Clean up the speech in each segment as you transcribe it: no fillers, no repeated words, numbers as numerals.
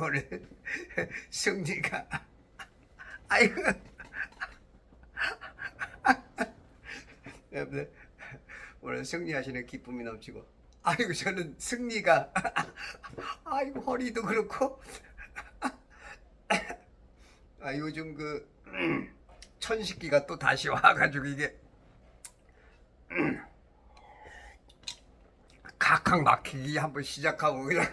오늘 승리가 아이고 여러분들 오늘 승리하시는 기쁨이 넘치고 아이고 저는 승리가 아이고 허리도 그렇고 아 요즘 그 천식기가 또 다시 와가지고 이게 각각 막히기 한번 시작하고 그냥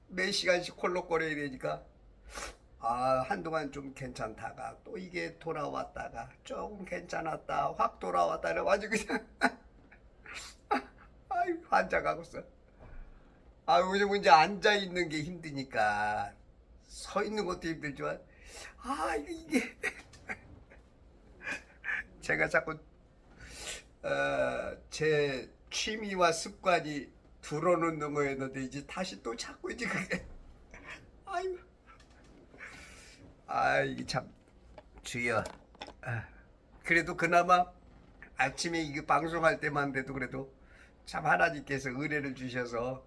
몇 시간씩 콜록거려야 되니까 아 한동안 좀 괜찮다가 또 이게 돌아왔다가 조금 괜찮았다 확 돌아왔다 그래가지고 그냥 아유 환장하고서 아 요즘 이제 앉아 있는 게 힘드니까 서 있는 것도 힘들지만 아 이게 제가 자꾸 제 취미와 습관이 들어놓는 거였는데 이제 다시 또 자꾸 이제 그게 아유 아 이게 참 주여 아, 그래도 그나마 아침에 이거 방송할 때만 돼도 그래도 참 하나님께서 은혜를 주셔서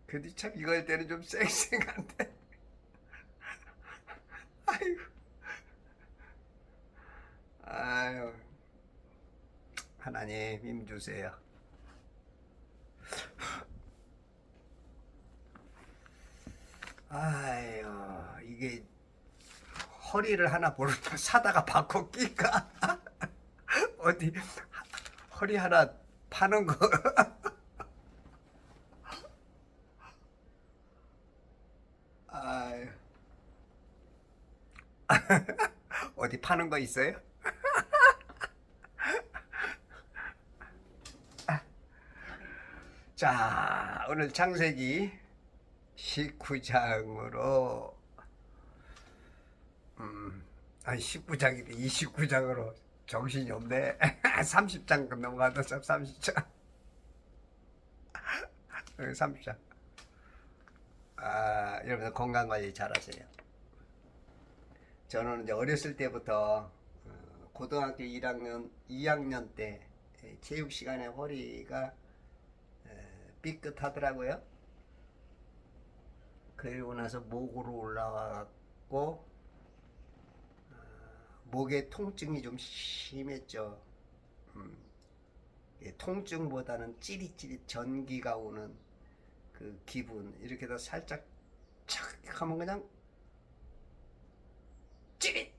근데 참 이거 할 때는 좀 쌩쌩한데 아유 아유 하나님 힘 주세요. 아유 이게 허리를 하나 보르다 사다가 바꿔 낄까 어디 허리 하나 파는 거 아유 어디 파는 거 있어요? 자 오늘 창세기 19장으로 아니 19장인데 29장으로 정신이 없네 30장 넘어가다 참 30장 30장 아 여러분들 건강관리 잘하세요. 저는 이제 어렸을 때부터 고등학교 2학년 때 체육 시간에 허리가 삐끗하더라고요. 그리고 나서 목으로 올라왔고 목에 통증이 좀 심했죠. 통증보다는 찌릿찌릿 전기가 오는 그 기분 이렇게 더 살짝 착 하면 그냥 찌릿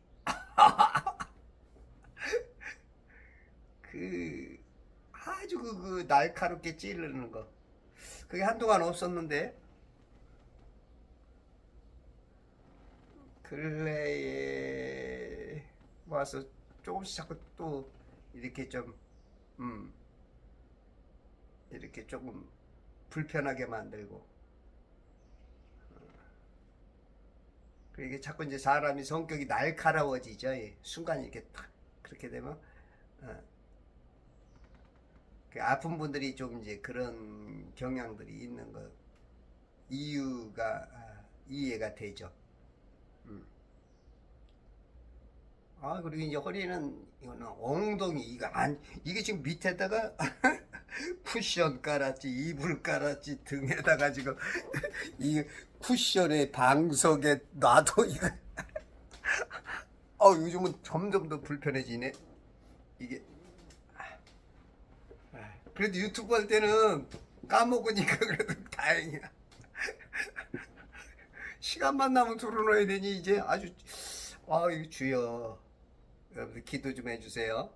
그 아주 그 날카롭게 찌르는 거 그게 한동안 없었는데 근래에 와서 조금씩 자꾸 또 이렇게 좀 이렇게 조금 불편하게 만들고 이게 자꾸 이제 사람이 성격이 날카로워지죠. 순간 이렇게 탁 그렇게 되면 그 아픈 분들이 좀 이제 그런 경향들이 있는 거 이유가 이해가 되죠. 아 그리고 이제 허리는 이거는 엉덩이 이게 지금 밑에다가 쿠션 깔았지 이불 깔았지 등에다가 지금 이 쿠션에 방석에 놔도 이거 요즘은 점점 더 불편해지네 이게 그래도 유튜브 할 때는 까먹으니까 그래도 다행이야. 시간만 나면 들어놓아야 되니 이제 아주 이거 주여 여러분들 기도 좀 해주세요.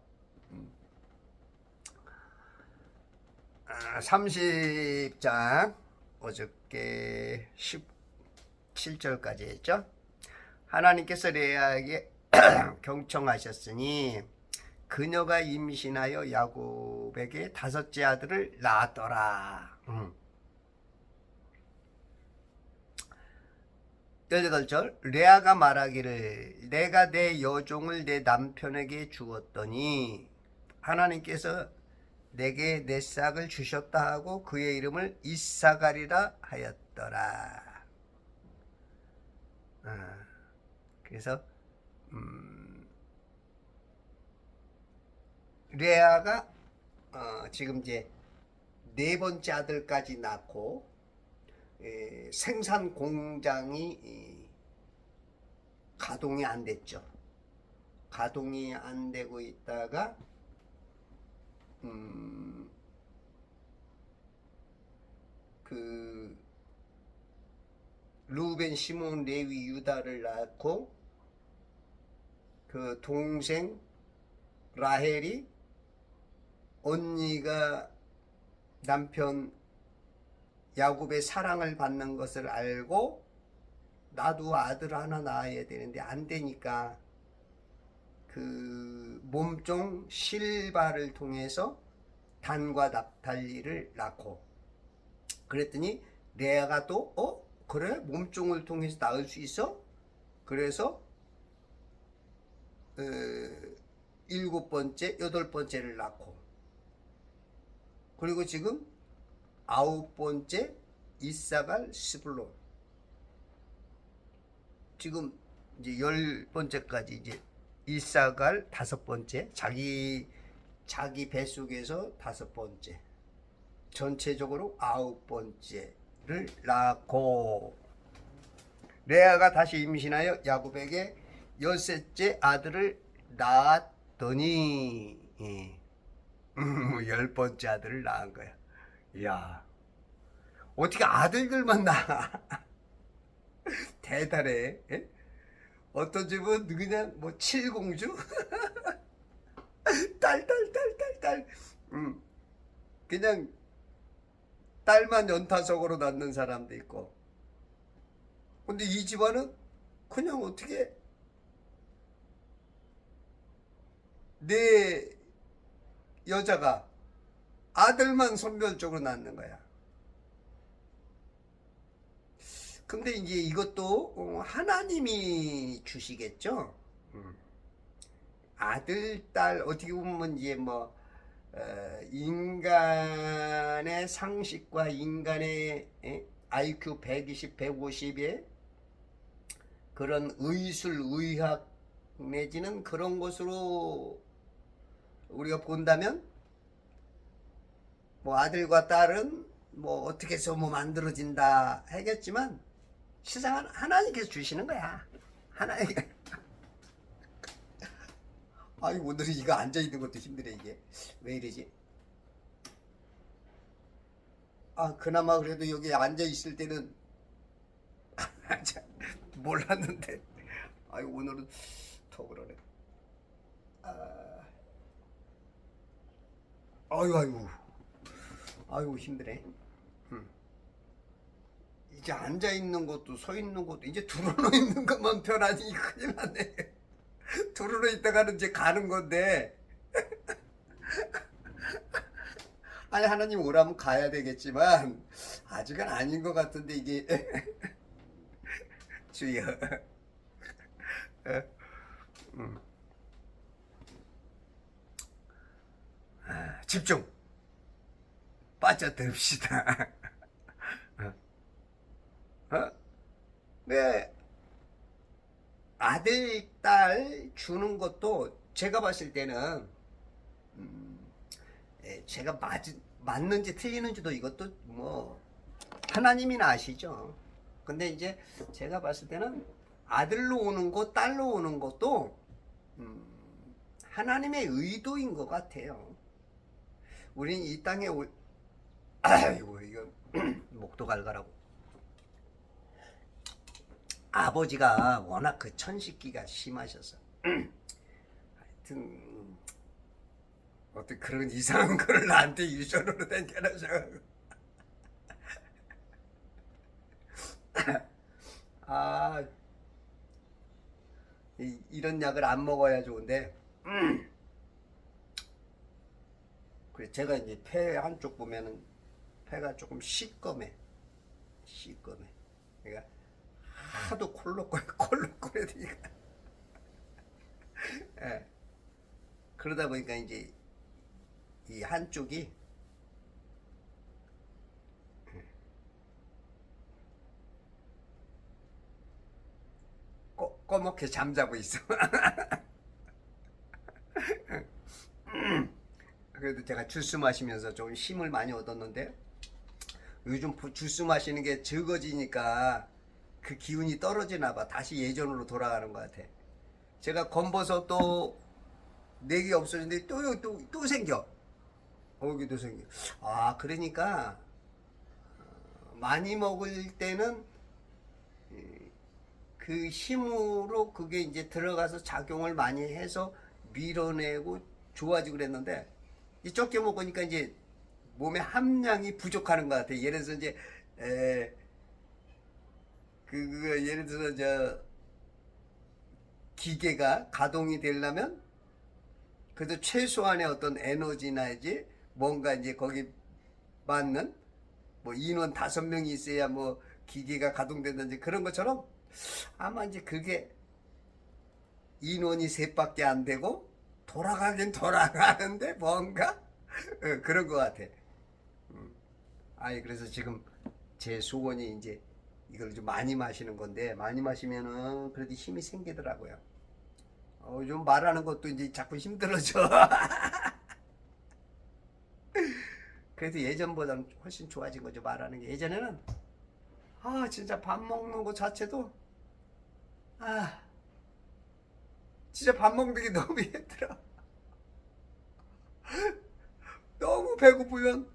30장 어저께 17절까지 했죠. 하나님께서 레아에게 경청하셨으니 그녀가 임신하여 야곱에게 5째 아들을 낳았더라. 18절 레아가 말하기를 내가 내 여종을 내 남편에게 주었더니 하나님께서 내게 내 싹을 주셨다 하고 그의 이름을 이사가리라 하였더라. 그래서 레아가 지금 이제 4번째 아들까지 낳고 생산 공장이 가동이 안 됐죠. 가동이 안 되고 있다가 그 루벤, 시몬, 레위, 유다를 낳고 그 동생 라헬이 언니가 남편 야곱의 사랑을 받는 것을 알고 나도 아들 하나 낳아야 되는데 안 되니까 그 몸종 실바를 통해서 단과 납달리를 낳고, 그랬더니 레아가 또 그래? 몸종을 통해서 낳을 수 있어? 그래서 7번째, 8번째를 낳고, 그리고 지금 9번째 이사갈, 스불론, 지금 이제 10번째까지 이제 이사갈 5번째, 자기 뱃속에서 5번째, 전체적으로 9번째를 낳고, 레아가 다시 임신하여 야곱에게 13째 아들을 낳았더니 10번째 아들을 낳은 거야. 이야, 어떻게 아들들만 낳아? 대단해. 예? 어떤 집은 그냥 뭐 칠공주? 딸. 그냥 딸만 연타석으로 낳는 사람도 있고. 근데 이 집안은 그냥 어떻게 내 여자가 아들만 선별적으로 낳는 거야. 근데 이제 이것도 하나님이 주시겠죠. 아들, 딸, 어떻게 보면 이제 뭐 인간의 상식과 인간의 IQ 120, 150에 그런 의술, 의학 내지는 그런 것으로 우리가 본다면 뭐 아들과 딸은 뭐 어떻게 해서 뭐 만들어진다 하겠지만 세상은 하나님께서 주시는 거야. 하나님. 아이, 오늘은 이거 앉아있는 것도 힘드네. 이게 왜 이러지? 그나마 그래도 여기 앉아있을 때는 몰랐는데 아이, 오늘은 더 그러네. 아이고 힘드네. 이제 앉아있는 것도 서 있는 것도 이제 두루누 있는 것만 편하니 큰일 났네. 두루누 있다가는 이제 가는 건데 아니, 하나님 오라면 가야 되겠지만 아직은 아닌 것 같은데 이게 주여. 집중. 빠져듭시다. 네, 아들, 딸 주는 것도 제가 봤을 때는 제가 맞는지 틀리는지도 이것도 뭐 하나님이나 아시죠. 근데 이제 제가 봤을 때는 아들로 오는 것, 딸로 오는 것도 하나님의 의도인 것 같아요. 우린 이 땅에 아이고, 이거 목도 갈가라고. 아버지가 워낙 그 천식기가 심하셔서 하여튼 어떤 그런 이상한 거를 나한테 유전으로 댕겨놔서 이런 약을 안 먹어야 좋은데 그래, 제가 이제 폐 한쪽 보면은 폐가 조금 시꺼매. 그러니까 하도 콜록콜해 되니까 예. 그러다 보니까 이제 이 한쪽이 꺼먹게 잠자고 있어. 그래도 제가 주스 마시면서 좀 힘을 많이 얻었는데, 요즘 주스 마시는 게 적어지니까 그 기운이 떨어지나 봐. 다시 예전으로 돌아가는 것 같아. 제가 검버섯 또 4개 없어졌는데 또 생겨. 여기도 생겨. 아, 그러니까 많이 먹을 때는 그 힘으로 그게 이제 들어가서 작용을 많이 해서 밀어내고 좋아지고 그랬는데 이 적게 먹으니까 이제 몸의 함량이 부족하는 것 같아. 예를 들어서 이제 예를 들어서 기계가 가동이 되려면 그래도 최소한의 어떤 에너지나 이제 뭔가 이제 거기 맞는 뭐 인원 5명이 있어야 뭐 기계가 가동된다든지 그런 것처럼 아마 이제 그게 인원이 3밖에 안 되고 돌아가긴 돌아가는데 뭔가 그런 것 같아. 아이, 그래서 지금 제 소원이 이제 이걸 좀 많이 마시는 건데 많이 마시면은 그래도 힘이 생기더라고요. 좀 말하는 것도 이제 자꾸 힘들어져. 그래도 예전보다는 훨씬 좋아진 거죠, 말하는 게. 예전에는 진짜 밥 먹는 거 자체도 아 진짜 밥 먹는 게 너무 힘들어. 너무 배고프면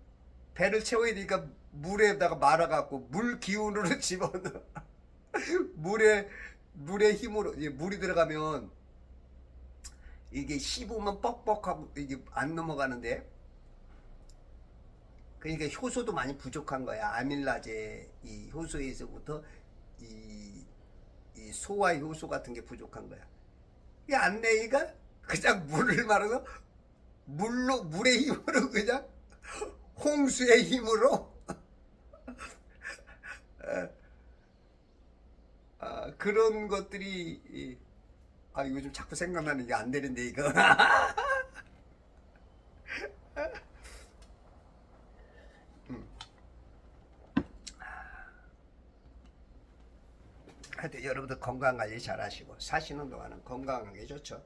배를 채워야 되니까 물에다가 말아갖고 물 기운으로 집어넣어. 물에 물의 힘으로 이제 물이 들어가면 이게 씹으면 뻑뻑하고 이게 안 넘어가는데, 그러니까 효소도 많이 부족한 거야. 아밀라제 이 효소에서부터 이, 이 소화 효소 같은 게 부족한 거야. 이 안내이가 그냥 물을 말아서 물의 힘으로 그냥 홍수의 힘으로 그런 것들이 이거 좀 자꾸 생각나는 게 안 되는데 이거. 하여튼 여러분들 건강 관리 잘 하시고 사시는 동안은 건강하게 좋죠.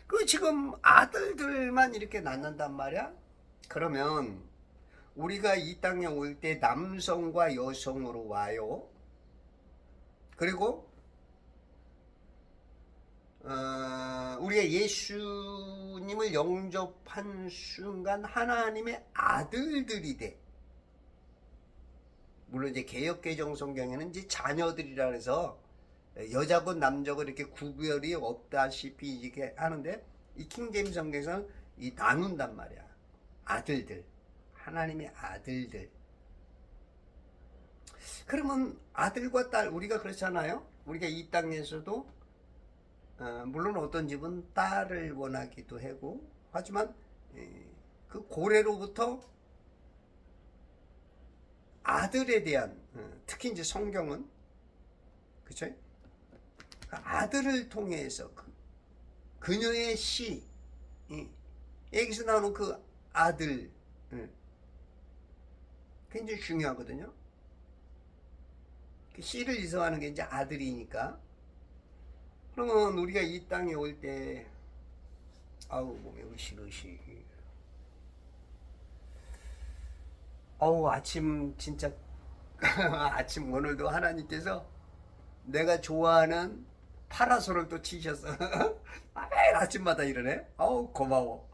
그 지금 아들들만 이렇게 낳는단 말이야? 그러면 우리가 이 땅에 올 때 남성과 여성으로 와요. 그리고 우리가 예수님을 영접한 순간 하나님의 아들들이 돼. 물론 이제 개역개정 성경에는 이제 자녀들이라 해서 여자고 남자고 이렇게 구별이 없다시피 이렇게 하는데, 이 킹제임스 성경에서는 이 나눈단 말이야. 아들들, 하나님의 아들들. 그러면 아들과 딸, 우리가 그렇잖아요. 우리가 이 땅에서도 물론 어떤 집은 딸을 원하기도 하고 하지만 그 고래로부터 아들에 대한 특히 이제 성경은 그쵸? 아들을 통해서 그녀의 씨, 여기서 나오는 그 아들 굉장히 중요하거든요. 그 씨를 이성하는 게 이제 아들이니까. 그러면 우리가 이 땅에 올 때 몸에 으시으시 아침 진짜 아침 오늘도 하나님께서 내가 좋아하는 파라솔을 또 치셨어. 매일 아침마다 이러네. 고마워.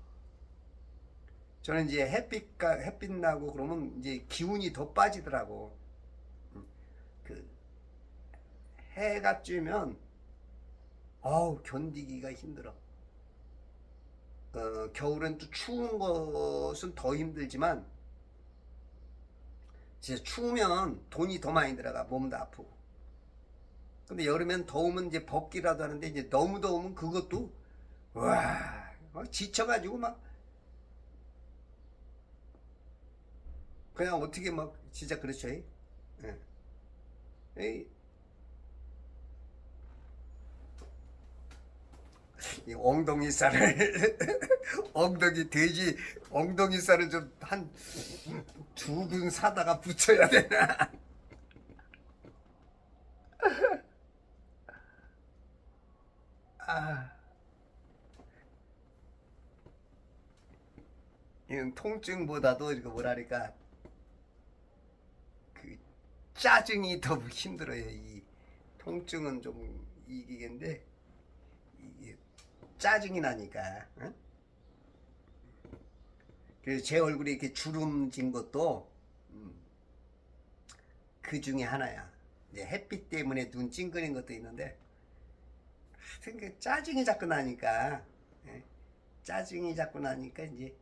저는 이제 햇빛 나고 그러면 이제 기운이 더 빠지더라고. 그 해가 쬐면 견디기가 힘들어. 겨울엔 또 추운 것은 더 힘들지만 진짜 추우면 돈이 더 많이 들어가. 몸도 아프고. 근데 여름엔 더우면 이제 벗기라도 하는데 이제 너무 더우면 그것도 와 지쳐가지고 막 그냥 어떻게 막 진짜 그렇죠. 예. 이 엉덩이 살을 돼지 엉덩이 살을 좀 한 2근 사다가 붙여야 되나? 이건 통증보다도 이거 뭐랄까 그 짜증이 더 힘들어요. 이 통증은 좀 이기겠는데 이게 짜증이 나니까. 응? 그래서 제 얼굴에 이렇게 주름진 것도 그 중에 하나야. 이제 햇빛 때문에 눈 찡그린 것도 있는데 하여튼 그 짜증이 자꾸 나니까, 예? 짜증이 자꾸 나니까 이제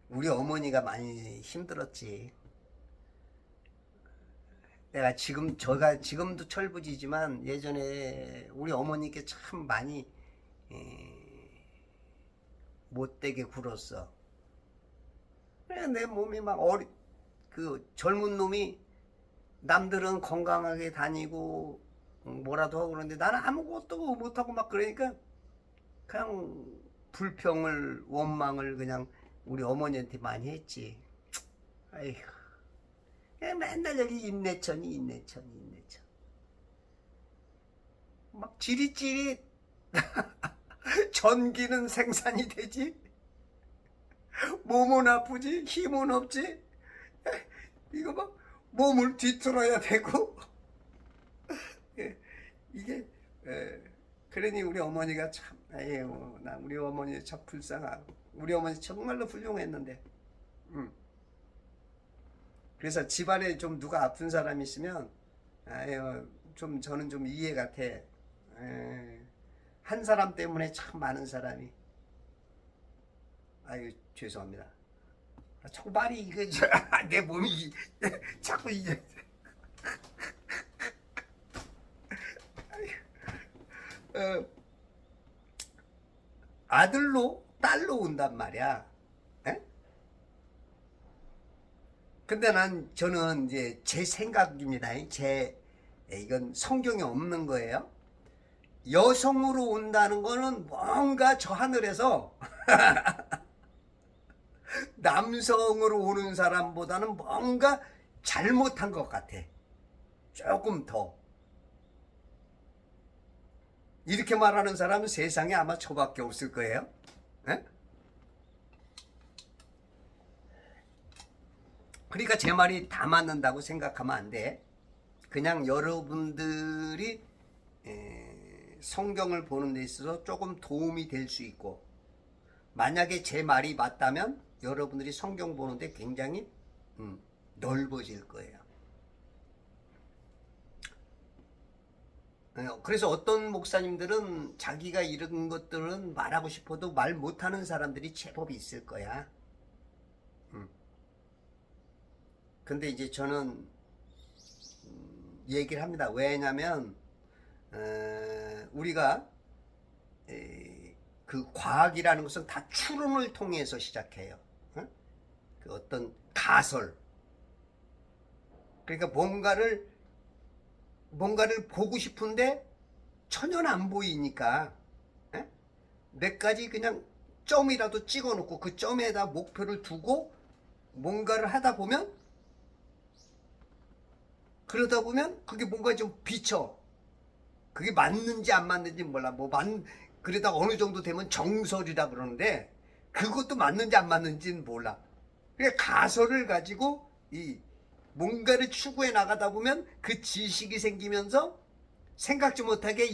우리 어머니가 많이 힘들었지. 내가 제가 지금도 철부지지만 예전에 우리 어머니께 참 많이 못되게 굴었어. 그래, 내 몸이 막 그 젊은 놈이 남들은 건강하게 다니고 뭐라도 하고 그러는데 나는 아무것도 못하고 막 그러니까 그냥 불평을 원망을 그냥 우리 어머니한테 많이 했지. 아이고, 맨날 여기 인내천이 막 지릿지릿 전기는 생산이 되지, 몸은 아프지, 힘은 없지. 이거 막 몸을 뒤틀어야 되고. 이게 그러니 우리 어머니가 참, 아유, 나 우리 어머니 참 불쌍하고, 우리 어머니 정말로 훌륭했는데. 그래서 집안에 좀 누가 아픈 사람이 있으면, 아유, 좀 저는 좀 이해가 돼. 한 사람 때문에 참 많은 사람이. 아유, 죄송합니다. 자꾸 말이 이거 내 몸이 자꾸 이제 아들로 딸로 온단 말이야. 에? 근데 저는 이제 제 생각입니다. 이건 성경에 없는 거예요. 여성으로 온다는 거는 뭔가 저 하늘에서 남성으로 오는 사람보다는 뭔가 잘못한 것 같아. 조금 더. 이렇게 말하는 사람은 세상에 아마 저밖에 없을 거예요. 에? 그러니까 제 말이 다 맞는다고 생각하면 안 돼. 그냥 여러분들이 성경을 보는 데 있어서 조금 도움이 될 수 있고, 만약에 제 말이 맞다면 여러분들이 성경 보는데 굉장히 넓어질 거예요. 그래서 어떤 목사님들은 자기가 이런 것들은 말하고 싶어도 말 못하는 사람들이 제법 있을 거야. 근데 이제 저는 얘기를 합니다. 왜냐면 우리가 그 과학이라는 것은 다 추론을 통해서 시작해요. 그 어떤 가설. 그러니까 뭔가를 보고 싶은데 전혀 안 보이니까 몇 가지 그냥 점이라도 찍어 놓고 그 점에다 목표를 두고 뭔가를 하다 보면, 그러다 보면 그게 뭔가 좀 비쳐. 그게 맞는지 안 맞는지 몰라. 그러다 어느 정도 되면 정설이라 그러는데 그것도 맞는지 안 맞는지는 몰라. 그러니까 가설을 가지고 뭔가를 추구해 나가다 보면 그 지식이 생기면서 생각지 못하게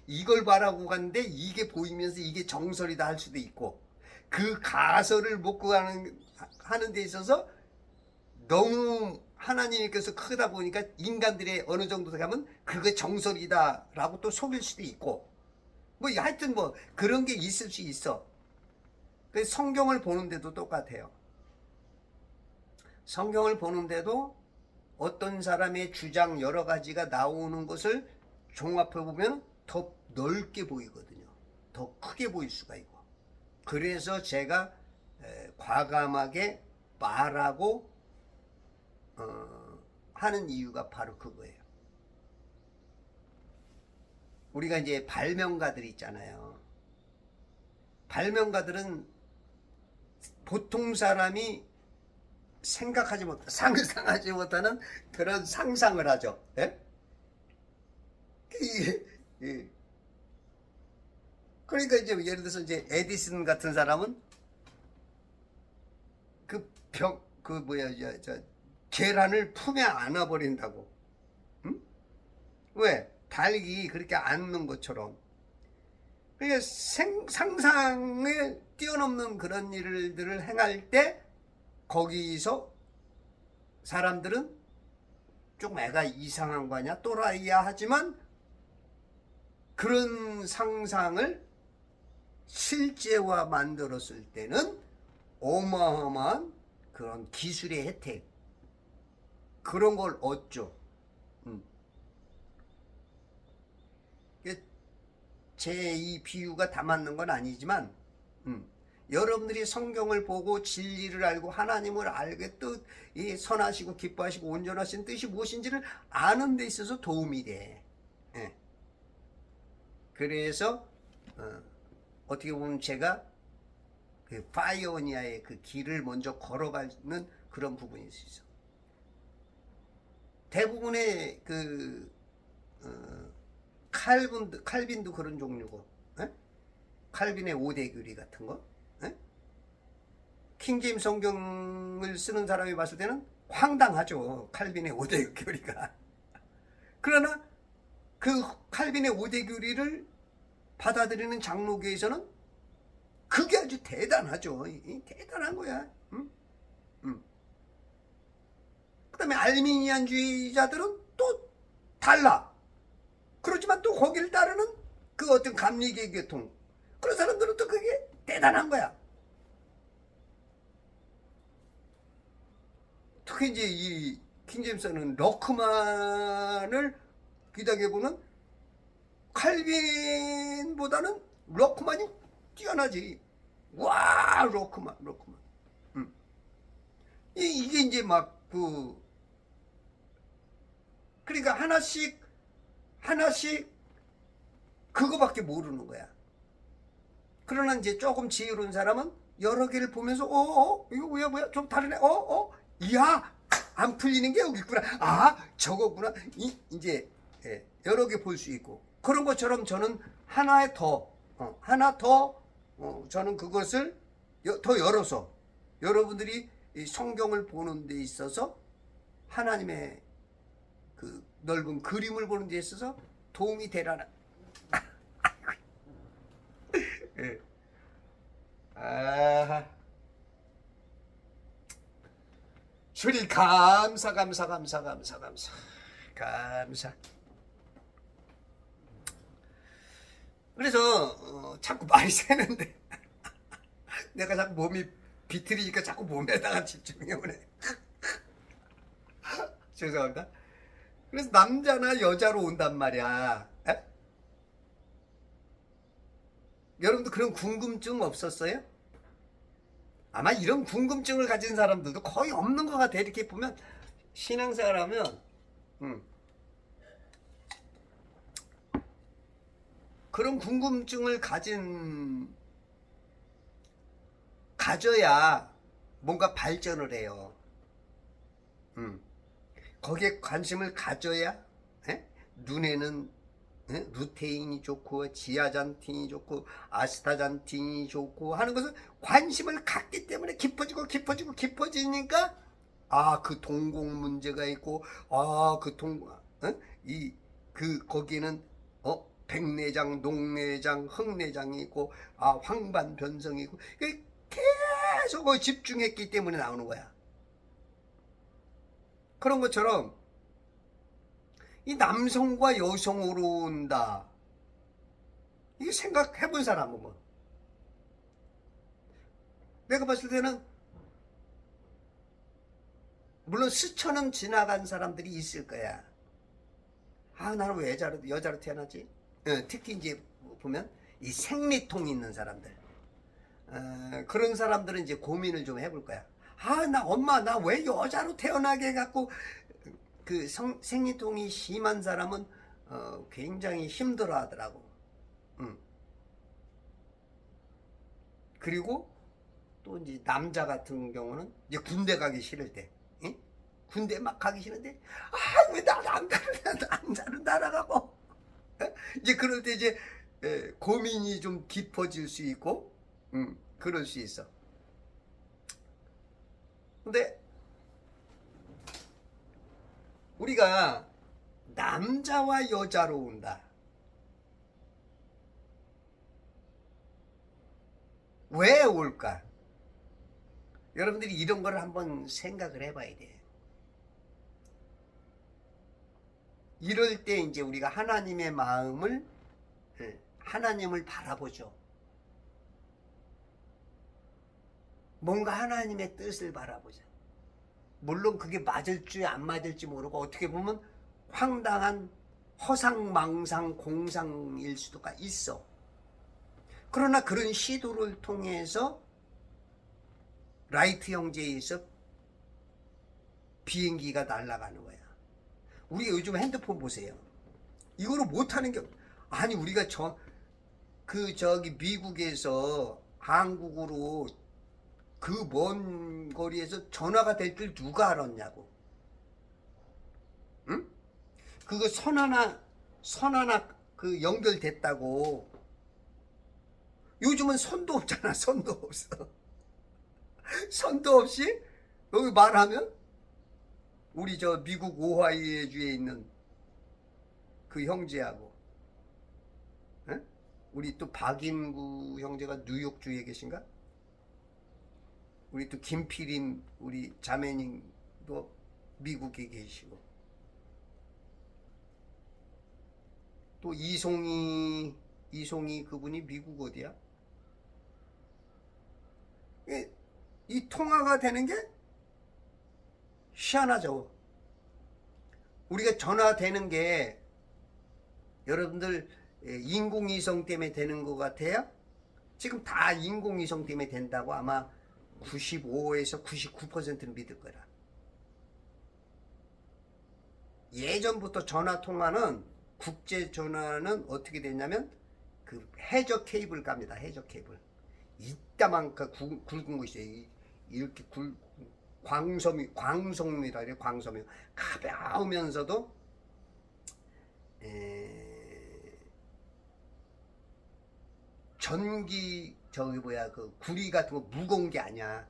이걸 바라고 갔는데 이게 보이면서 이게 정설이다 할 수도 있고, 그 가설을 먹고 하는 데 있어서 너무 하나님께서 크다 보니까 인간들의 어느 정도 가면 그게 정설이다 라고 또 속일 수도 있고, 뭐 하여튼 뭐 그런 게 있을 수 있어. 그래서 성경을 보는데도 똑같아요. 성경을 보는데도 어떤 사람의 주장 여러 가지가 나오는 것을 종합해 보면 더 넓게 보이거든요. 더 크게 보일 수가 있고. 그래서 제가 과감하게 말하고 하는 이유가 바로 그거예요. 우리가 이제 발명가들 있잖아요. 발명가들은 보통 사람이 상상하지 못하는 그런 상상을 하죠. 예? 그러니까 이제 예를 들어서 이제 에디슨 같은 사람은 그 뭐야, 계란을 품에 안아버린다고. 응? 왜? 달기 그렇게 안는 것처럼. 그러니까 상상을 뛰어넘는 그런 일들을 행할 때 거기서 사람들은 좀 애가 이상한 거 아니야? 또라이야 하지만 그런 상상을 실제화 만들었을 때는 어마어마한 그런 기술의 혜택 그런 걸 얻죠. 제 이 비유가 다 맞는 건 아니지만 여러분들이 성경을 보고 진리를 알고 하나님을 알게 뜻, 이 선하시고 기뻐하시고 온전하신 뜻이 무엇인지를 아는 데 있어서 도움이 돼. 예. 그래서 어떻게 보면 제가 그 파이오니아의 그 길을 먼저 걸어가는 그런 부분이 있어. 대부분의 그 칼빈도 그런 종류고, 에? 칼빈의 5대 교리 같은 거, 에? 킹제임 성경을 쓰는 사람이 봤을 때는 황당하죠. 칼빈의 5대 교리가. 그러나 그 칼빈의 5대 교리를 받아들이는 장로교에서는 그게 아주 대단하죠. 대단한 거야. 응? 응. 그 다음에 알미니안주의자들은 또 달라. 그렇지만 또 거기를 따르는 그 어떤 감리계 계통. 그런 사람들은 또 그게 대단한 거야. 특히 이제 이 킹제임스는 러크만을 기다려보는 칼빈보다는 러크만이 뛰어나지. 와, 러크만. 이게 이제 막 그러니까 하나씩 그거밖에 모르는 거야. 그러나 이제 조금 지혜로운 사람은 여러 개를 보면서 이거 뭐야 좀 다르네. 이야 안 풀리는 게 여기 있구나. 저거구나. 이제 여러 개 볼 수 있고 그런 것처럼 저는 하나 더 저는 그것을 더 열어서 여러분들이 이 성경을 보는 데 있어서 하나님의 그 넓은 그림을 보는 데 있어서 도움이 되라는. 예. 주님 감사. 그래서 자꾸 말이 새는데 내가 자꾸 몸이 비틀리니까 자꾸 몸에다가 집중해 오네. 죄송합니다. 그래서 남자나 여자로 온단 말이야. 에? 여러분도 그런 궁금증 없었어요? 아마 이런 궁금증을 가진 사람들도 거의 없는 것 같아. 이렇게 보면 신앙생활 하면 그런 궁금증을 가져야 뭔가 발전을 해요. 거기에 관심을 가져야 눈에는 루테인이 좋고 지아잔틴이 좋고 아스타잔틴이 좋고 하는 것은 관심을 갖기 때문에 깊어지니까 그 동공 문제가 있고 거기는 백내장, 녹내장, 흑내장이 있고 황반 변성이 있고 계속 집중했기 때문에 나오는 거야. 그런 것처럼 이 남성과 여성으로 온다. 이게 생각해 본 사람 한번. 내가 봤을 때는 물론 스쳐는 지나간 사람들이 있을 거야. 나는 왜 여자로 태어났지? 특히 이제 보면 이 생리통이 있는 사람들. 그런 사람들은 이제 고민을 좀 해볼 거야. 나 왜 여자로 태어나게 해갖고 그 생리통이 심한 사람은 굉장히 힘들어 하더라고. 그리고 또 이제 남자 같은 경우는 이제 군대 가기 싫을 때, 군대 막 가기 싫은데, 왜 남자를 날아가고, 이제 그럴 때 이제 고민이 좀 깊어질 수 있고, 그럴 수 있어. 근데 우리가 남자와 여자로 온다. 왜 올까? 여러분들이 이런 거를 한번 생각을 해봐야 돼. 이럴 때 이제 우리가 하나님의 마음을, 하나님을 바라보죠. 뭔가 하나님의 뜻을 바라보자. 물론 그게 맞을지 안 맞을지 모르고 어떻게 보면 황당한 허상망상 공상일 수도가 있어. 그러나 그런 시도를 통해서 라이트 형제에서 비행기가 날아가는 거야. 우리가 요즘 핸드폰 보세요. 이거를 못하는 게 아니 우리가 저기 미국에서 한국으로 그 먼 거리에서 전화가 될 줄 누가 알았냐고. 응? 그거 선 하나 그 연결됐다고. 요즘은 선도 없잖아. 선도 없어. 선도 없이 여기 말하면 우리 저 미국 오하이오 주에 있는 그 형제하고, 에? 우리 또 박인구 형제가 뉴욕주에 계신가? 우리 또 김필임 우리 자매님도 미국에 계시고, 또 이송이 그분이 미국 어디야? 이 통화가 되는 게 희한하죠. 우리가 전화되는 게 여러분들 인공위성 때문에 되는 것 같아요? 지금 다 인공위성 때문에 된다고 아마 95에서 99%는 믿을 거라. 예전부터 전화통화는 국제 전화는 어떻게 됐냐면 그 해저 케이블 갑니다. 해저 케이블. 이따만큼 굵은 거 있어요. 이렇게 광섬유라 그래요. 광섬유. 가벼우면서도 전기 저기 뭐야 그 구리 같은 거 무거운 게 아니야.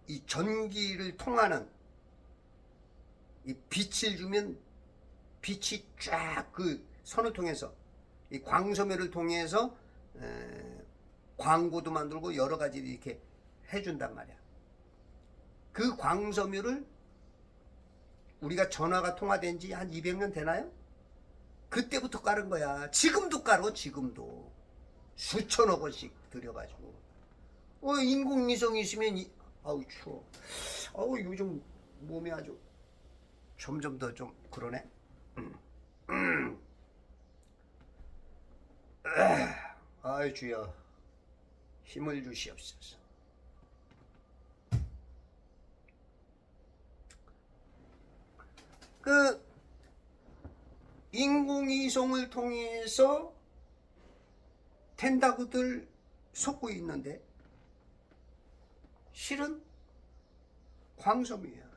이 전기를 통하는 이 빛을 주면 빛이 쫙 그 선을 통해서 이 광섬유를 통해서 광고도 만들고 여러 가지 이렇게 해준단 말이야. 그 광섬유를 우리가 전화가 통화된 지 한 200년 되나요? 그때부터 깔은 거야. 지금도 깔어. 지금도 수천억 원씩 들여가지고. 인공위성이 있으면 아우 추워. 요즘 몸이 아주 점점 더 좀 그러네. 아이 주여 힘을 주시옵소서. 그 인공위성을 통해서 된다고들 속고 있는데 실은 광섬이야.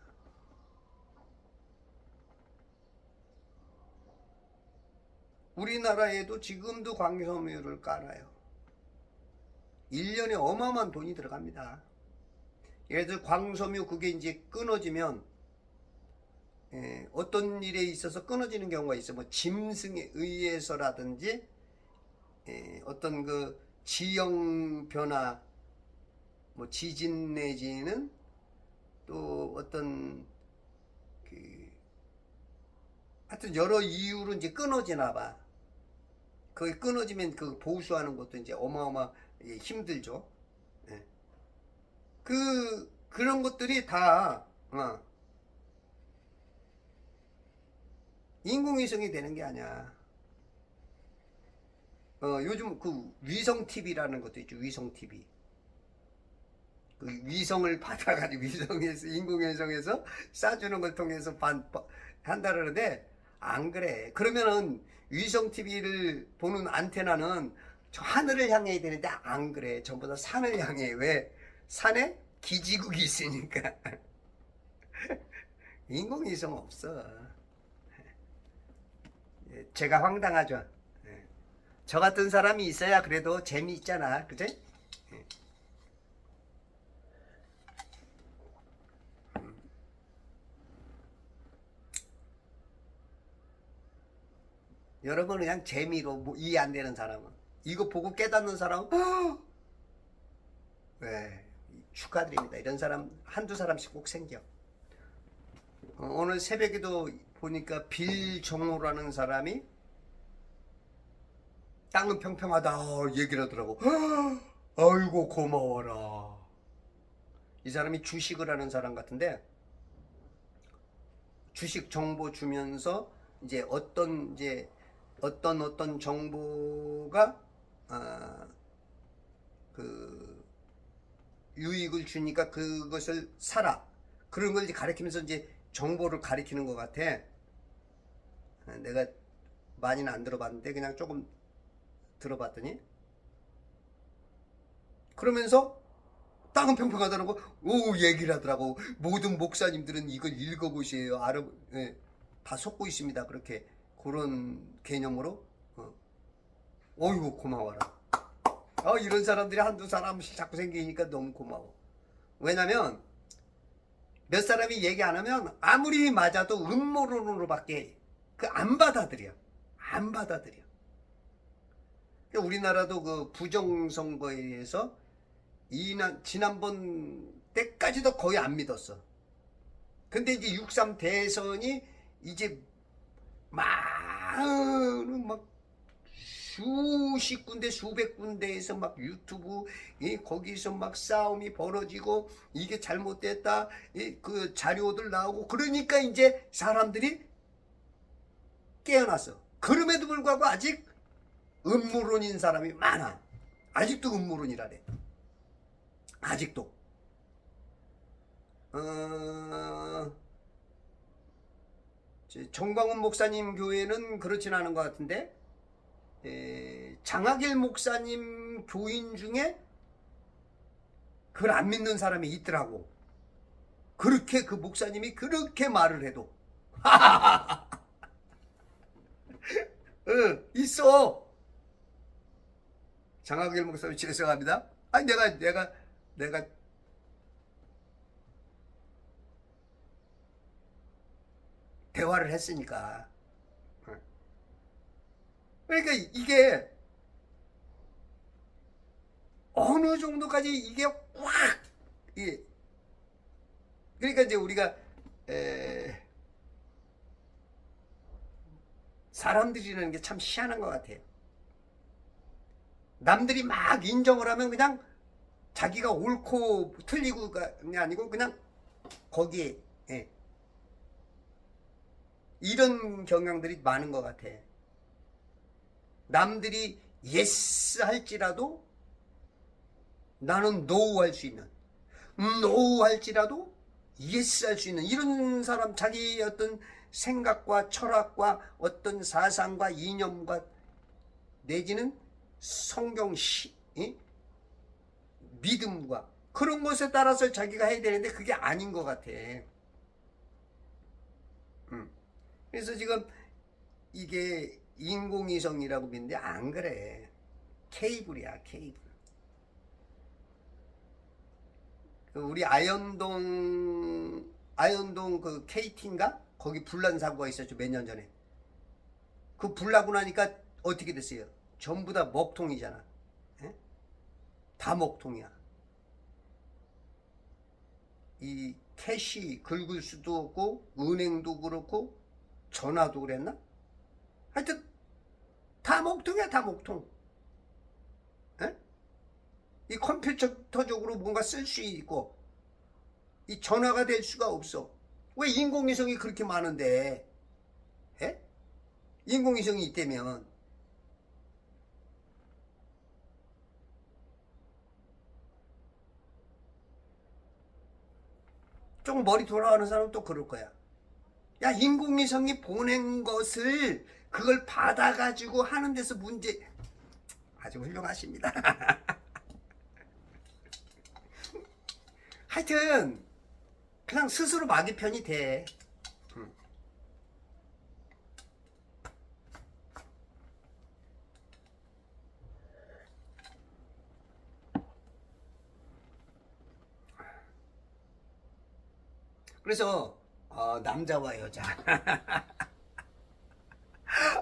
우리나라에도 지금도 광섬유를 깔아요. 1년에 어마어마한 돈이 들어갑니다. 예를 들어 광섬유 그게 이제 끊어지면 어떤 일에 있어서 끊어지는 경우가 있어요. 뭐 짐승에 의해서라든지 어떤 그 지형 변화, 뭐 지진 내지는 또 어떤 그 하여튼 여러 이유로 이제 끊어지나 봐. 거기 끊어지면 그 보수하는 것도 이제 어마어마 힘들죠. 그런 것들이 다 인공위성이 되는 게 아니야. 요즘 그 위성 TV라는 것도 있죠. 위성 TV. 그 위성을 받아가지고 위성에서 인공위성에서 쏴주는 걸 통해서 한다 그러는데 안 그래. 그러면은 위성 TV를 보는 안테나는 저 하늘을 향해야 되는데 안 그래. 전부 다 산을 향해. 왜? 산에 기지국이 있으니까. 인공위성 없어. 제가 황당하죠. 예. 저 같은 사람이 있어야 그래도 재미있잖아, 그지? 예. 여러분 그냥 재미로 뭐 이해 안 되는 사람은 이거 보고 깨닫는 사람은 네, 축하드립니다. 이런 사람 한두 사람씩 꼭 생겨. 오늘 새벽에도 보니까 빌정호라는 사람이 땅은 평평하다 얘기를 하더라고. 아이고 고마워라. 이 사람이 주식을 하는 사람 같은데 주식 정보 주면서 이제 어떤 정보가 그 유익을 주니까 그것을 사라 그런 걸 이제 가리키면서 이제 정보를 가리키는 것 같아. 내가 많이는 안 들어봤는데 그냥 조금 들어봤더니 그러면서 땅은 평평하다는 거 얘기를 하더라고. 모든 목사님들은 이걸 읽어보세요. 예, 다 속고 있습니다. 그렇게 그런 개념으로 어이구 고마워라. 이런 사람들이 한두 사람씩 자꾸 생기니까 너무 고마워. 왜냐면 몇 사람이 얘기 안 하면 아무리 맞아도 음모론으로밖에 안 받아들여. 안 받아들여. 우리나라도 그 부정선거에 의해서 지난번 때까지도 거의 안 믿었어. 근데 이제 6.3 대선이 이제 막 수십 군데 수백 군데에서 막 유튜브 거기서 막 싸움이 벌어지고 이게 잘못됐다 그 자료들 나오고 그러니까 이제 사람들이 깨어났어. 그럼에도 불구하고 아직 음모론인 사람이 많아. 아직도 음모론이라래. 아직도. 정광훈 목사님 교회는 그렇진 않은 것 같은데 장하길 목사님 교인 중에 그걸 안 믿는 사람이 있더라고. 그렇게 그 목사님이 그렇게 말을 해도 있어. 장하길 목사님 죄송합니다. 아니 내가 대화를 했으니까. 그러니까 이게 어느 정도까지 이게 확 그러니까 이제 우리가 사람들이라는 게 참 희한한 것 같아요. 남들이 막 인정을 하면 그냥 자기가 옳고 틀리고가 아니고 그냥 거기에 이런 경향들이 많은 것 같아. 남들이 예스 할지라도 나는 노우 할 수 있는, 노우 할지라도 예스 할 수 있는 이런 사람, 자기의 어떤 생각과 철학과 어떤 사상과 이념과 내지는 성경 믿음과 그런 것에 따라서 자기가 해야 되는데 그게 아닌 것 같아. 그래서 지금 이게 인공위성이라고 믿는데 안 그래. 케이블이야, 케이블. 우리 아현동 그 KT인가? 거기 불난 사고가 있었죠, 몇 년 전에. 그 불나고 나니까 어떻게 됐어요? 전부 다 먹통이잖아. 에? 다 먹통이야. 이 캐시 긁을 수도 없고 은행도 그렇고 전화도 그랬나? 하여튼 다 먹통이야, 다 먹통. 에? 이 컴퓨터적으로 뭔가 쓸 수 있고 이 전화가 될 수가 없어. 왜 인공위성이 그렇게 많은데? 에? 인공위성이 있다면 좀 머리 돌아가는 사람은 또 그럴 거야. 야, 인공위성이 보낸 것을 그걸 받아가지고 하는 데서 문제. 아주 훌륭하십니다. 하여튼 그냥 스스로 마귀 편이 돼. 그래서 남자와 여자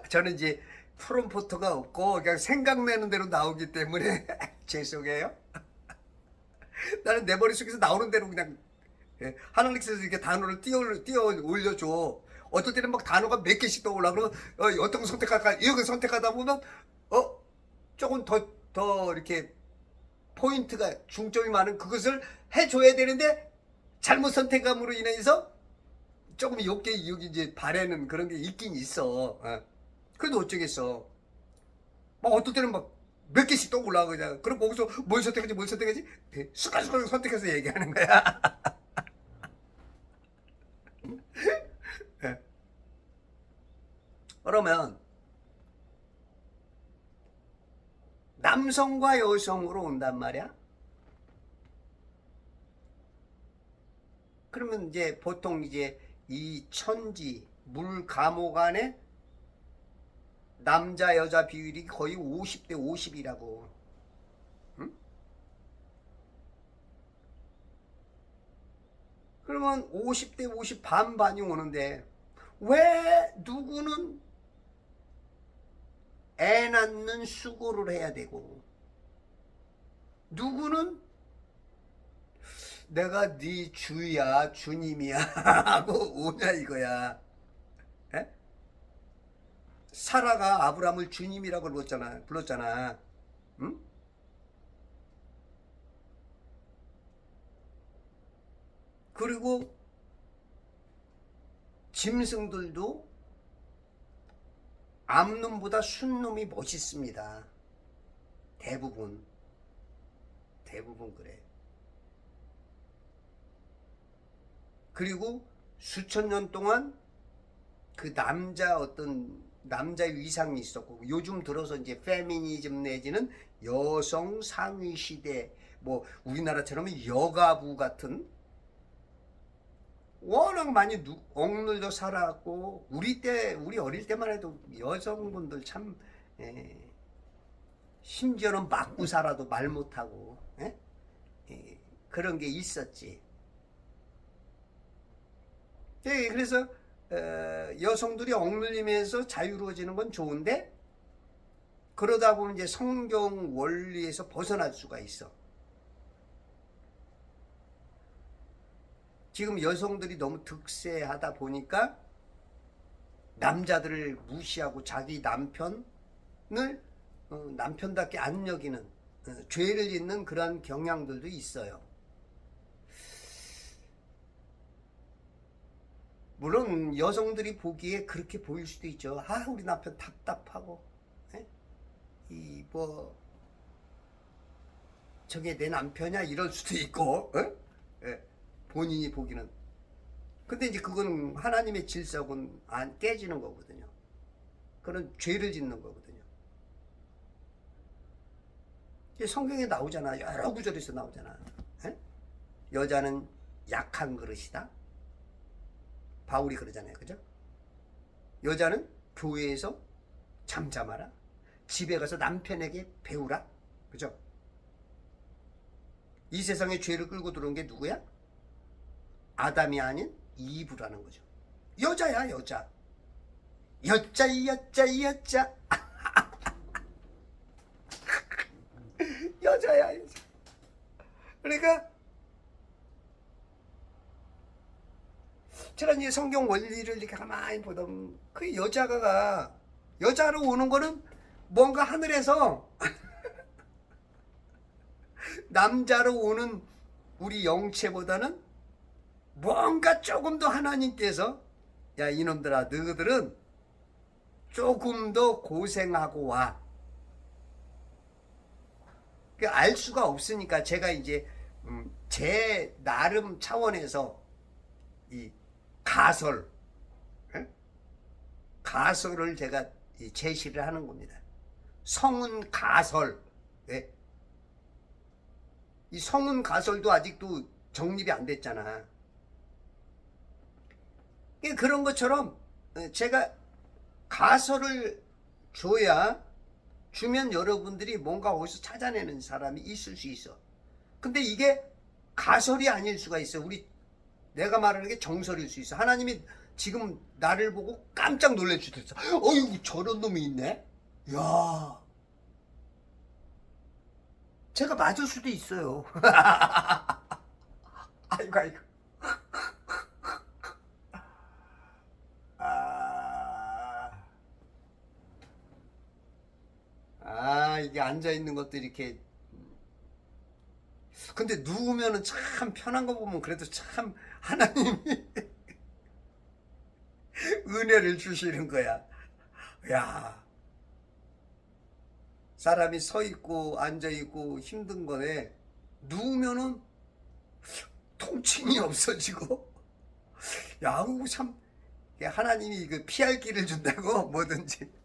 저는 이제 프롬포터가 없고 그냥 생각나는 대로 나오기 때문에 죄송해요. 나는 내 머릿속에서 나오는 대로 그냥 하나님께서 이렇게 단어를 띄어 올려줘. 어떨 때는 막 단어가 몇 개씩 떠올라. 그러면 어떤 거 선택할까? 이거 선택하다 보면 조금 더 이렇게 포인트가 중점이 많은 그것을 해줘야 되는데 잘못 선택함으로 인해서 조금 여기 이제 바래는 그런 게 있긴 있어. 그래도 어쩌겠어. 막 어떨 때는 막 몇 개씩 떠올라 그냥. 그럼 거기서 뭘 선택하지? 숟가락 선택해서 얘기하는 거야. 그러면 남성과 여성으로 온단 말이야. 그러면 이제 보통 이제 이 천지 물 감옥 안에 남자 여자 비율이 거의 50대 50이라고. 응? 그러면 50대 50 반반이 오는데 왜 누구는 애 낳는 수고를 해야 되고 누구는 내가 네 주야 주님이야 하고 오냐 이거야. 에? 사라가 아브라함을 주님이라고 불렀잖아. 응? 그리고 짐승들도 암놈보다 순놈이 멋있습니다. 대부분 그래. 그리고 수천 년 동안 그 남자의 위상이 있었고 요즘 들어서 이제 페미니즘 내지는 여성 상위 시대 뭐 우리나라처럼 여가부 같은 워낙 많이 억눌려 살아왔고 우리 어릴 때만 해도 여성분들 참 심지어는 맞고 살아도 말 못하고 그런 게 있었지. 그래서 여성들이 억눌리면서 자유로워지는 건 좋은데 그러다 보면 이제 성경 원리에서 벗어날 수가 있어. 지금 여성들이 너무 득세하다 보니까 남자들을 무시하고 자기 남편을 남편답게 안 여기는 죄를 짓는 그런 경향들도 있어요. 물론 여성들이 보기에 그렇게 보일 수도 있죠. 우리 남편 답답하고 저게 내 남편이야 이럴 수도 있고 본인이 보기는. 근데 이제 그건 하나님의 질서는 안 깨지는 거거든요. 그런 죄를 짓는 거거든요. 성경에 나오잖아. 여러 구절에서 나오잖아. 여자는 약한 그릇이다. 바울이 그러잖아요. 그죠? 여자는 교회에서 잠잠하라. 집에 가서 남편에게 배우라. 그죠? 이 세상에 죄를 끌고 들어온 게 누구야? 아담이 아닌 이브라는 거죠. 여자야 여자. 여자 여자야 여자. 그러니까 제가 이제 성경 원리를 이렇게 가만히 보던 그 여자로 오는 거는 뭔가 하늘에서 남자로 오는 우리 영체보다는 뭔가 조금 더 하나님께서 야 이놈들아 너희들은 조금 더 고생하고 와. 알 수가 없으니까 제가 이제 제 나름 차원에서 이 가설을 제가 제시를 하는 겁니다. 성은 가설. 이 성은 가설도 아직도 정립이 안 됐잖아. 그런 것처럼 제가 가설을 주면 여러분들이 뭔가 어디서 찾아내는 사람이 있을 수 있어. 근데 이게 가설이 아닐 수가 있어. 내가 말하는 게 정설일 수 있어. 하나님이 지금 나를 보고 깜짝 놀랄 수도 있어. 어이구, 저런 놈이 있네? 야, 제가 맞을 수도 있어요. 아이고, 아이고. 이게 앉아있는 것도 이렇게. 근데 누우면은 참 편한 거 보면 그래도 참 하나님이 은혜를 주시는 거야. 야, 사람이 서 있고 앉아 있고 힘든 거네. 누우면은 통증이 없어지고. 야, 그거 참 하나님이 그 피할 길을 준다고 뭐든지.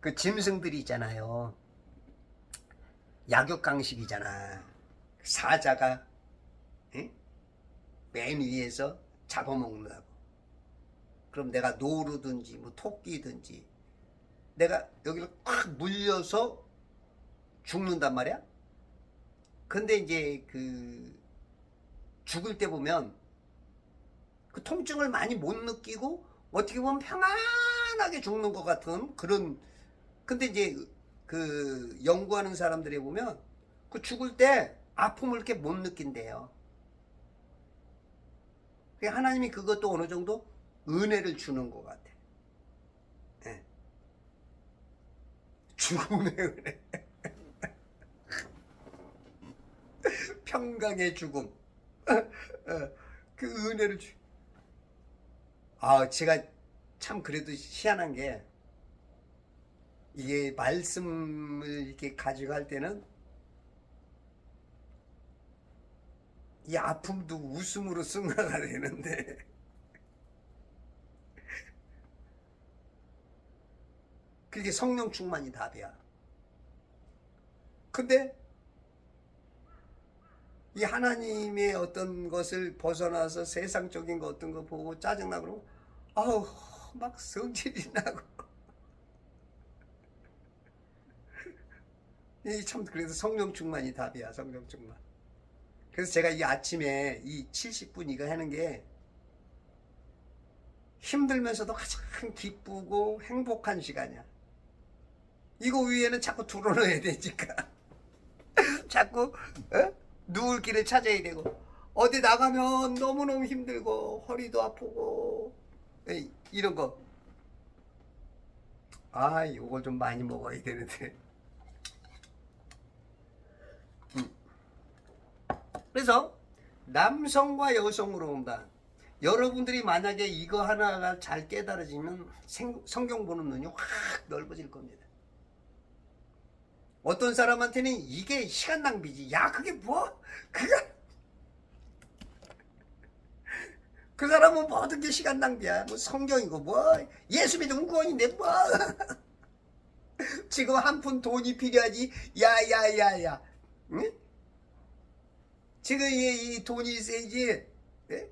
그 짐승들이 있잖아요. 약육강식이잖아. 사자가, 응? 맨 위에서 잡아먹는다고. 그럼 내가 노루든지 뭐 토끼든지 내가 여기를 꽉 물려서 죽는단 말이야. 근데 이제 그 죽을 때 보면 그 통증을 많이 못 느끼고 어떻게 보면 평안하게 죽는 것 같은 그런. 근데 이제 그 연구하는 사람들이 보면 그 죽을 때 아픔을 이렇게 못 느낀대요. 하나님이 그것도 어느 정도 은혜를 주는 것 같아. 네. 죽음의 은혜. 평강의 죽음. 그 은혜를 주. 제가 참 그래도 희한한 게, 이게 말씀을 이렇게 가지고 할 때는 이 아픔도 웃음으로 승화가 되는데 그게 성령 충만이 답이야. 근데 이 하나님의 어떤 것을 벗어나서 세상적인 거 어떤 거 보고 짜증나고 그러면 아우 막 성질이 나고. 이 참 그래서 성령 충만이 답이야. 성령 충만. 그래서 제가 이 아침에 이 70분 이거 하는 게 힘들면서도 가장 기쁘고 행복한 시간이야. 이거 위에는 자꾸 들어넣어야 되니까. 자꾸 누울 길을 찾아야 되고, 어디 나가면 너무너무 힘들고 허리도 아프고 이런 거. 이걸 좀 많이 먹어야 되는데. 그래서 남성과 여성으로 본다. 여러분들이 만약에 이거 하나가 잘 깨달아지면 성경 보는 눈이 확 넓어질 겁니다. 어떤 사람한테는 이게 시간 낭비지. 야, 그게 뭐? 그 사람은 모든 게 시간 낭비야. 뭐 성경이고 뭐 예수 믿으면 구원인데 뭐. 지금 한 푼 돈이 필요하지. 야야야야. 응? 지금 이 돈이 있어야지. 네?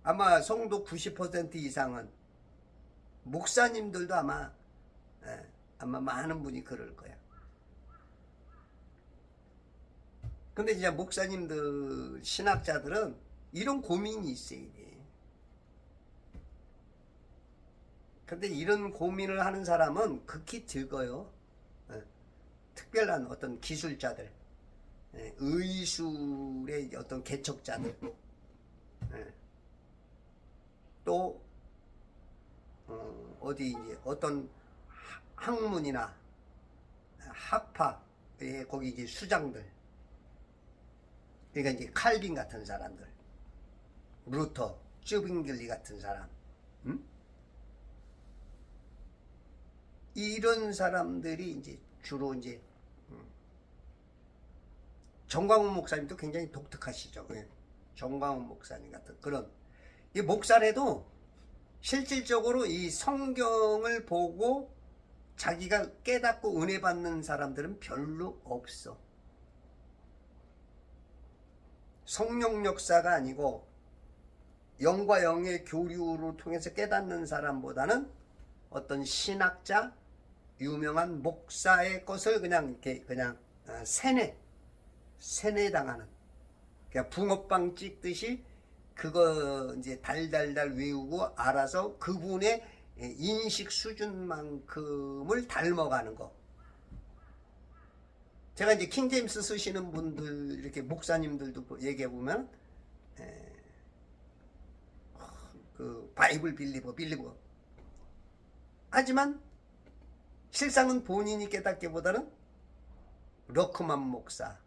아마 성도 90% 이상은, 목사님들도 아마 많은 분이 그럴 거야. 근데 진짜 목사님들, 신학자들은 이런 고민이 있어야 돼. 근데 이런 고민을 하는 사람은 극히 적어요. 특별한 어떤 기술자들, 의술의 어떤 개척자들, 또 어디 이제 어떤 학문이나 학파, 거기 이제 수장들, 그러니까 이제 칼빈 같은 사람들, 루터, 쭈빙글리 같은 사람, 이런 사람들이 이제 주로 이제 정광훈 목사님도 굉장히 독특하시죠. 정광훈 목사님 같은 그런, 이 목사래도 실질적으로 이 성경을 보고 자기가 깨닫고 은혜 받는 사람들은 별로 없어. 성령 역사가 아니고 영과 영의 교류를 통해서 깨닫는 사람보다는 어떤 신학자, 유명한 목사의 것을 그냥 이렇게 그냥 세뇌, 세뇌당하는, 그냥 붕어빵 찍듯이 그거 이제 달달달 외우고 알아서 그분의 인식 수준만큼을 닮아가는 거. 제가 이제 킹제임스 쓰시는 분들, 이렇게 목사님들도 얘기해 보면, 그 바이블 빌리버. 하지만 실상은 본인이 깨닫기보다는 러크만 목사,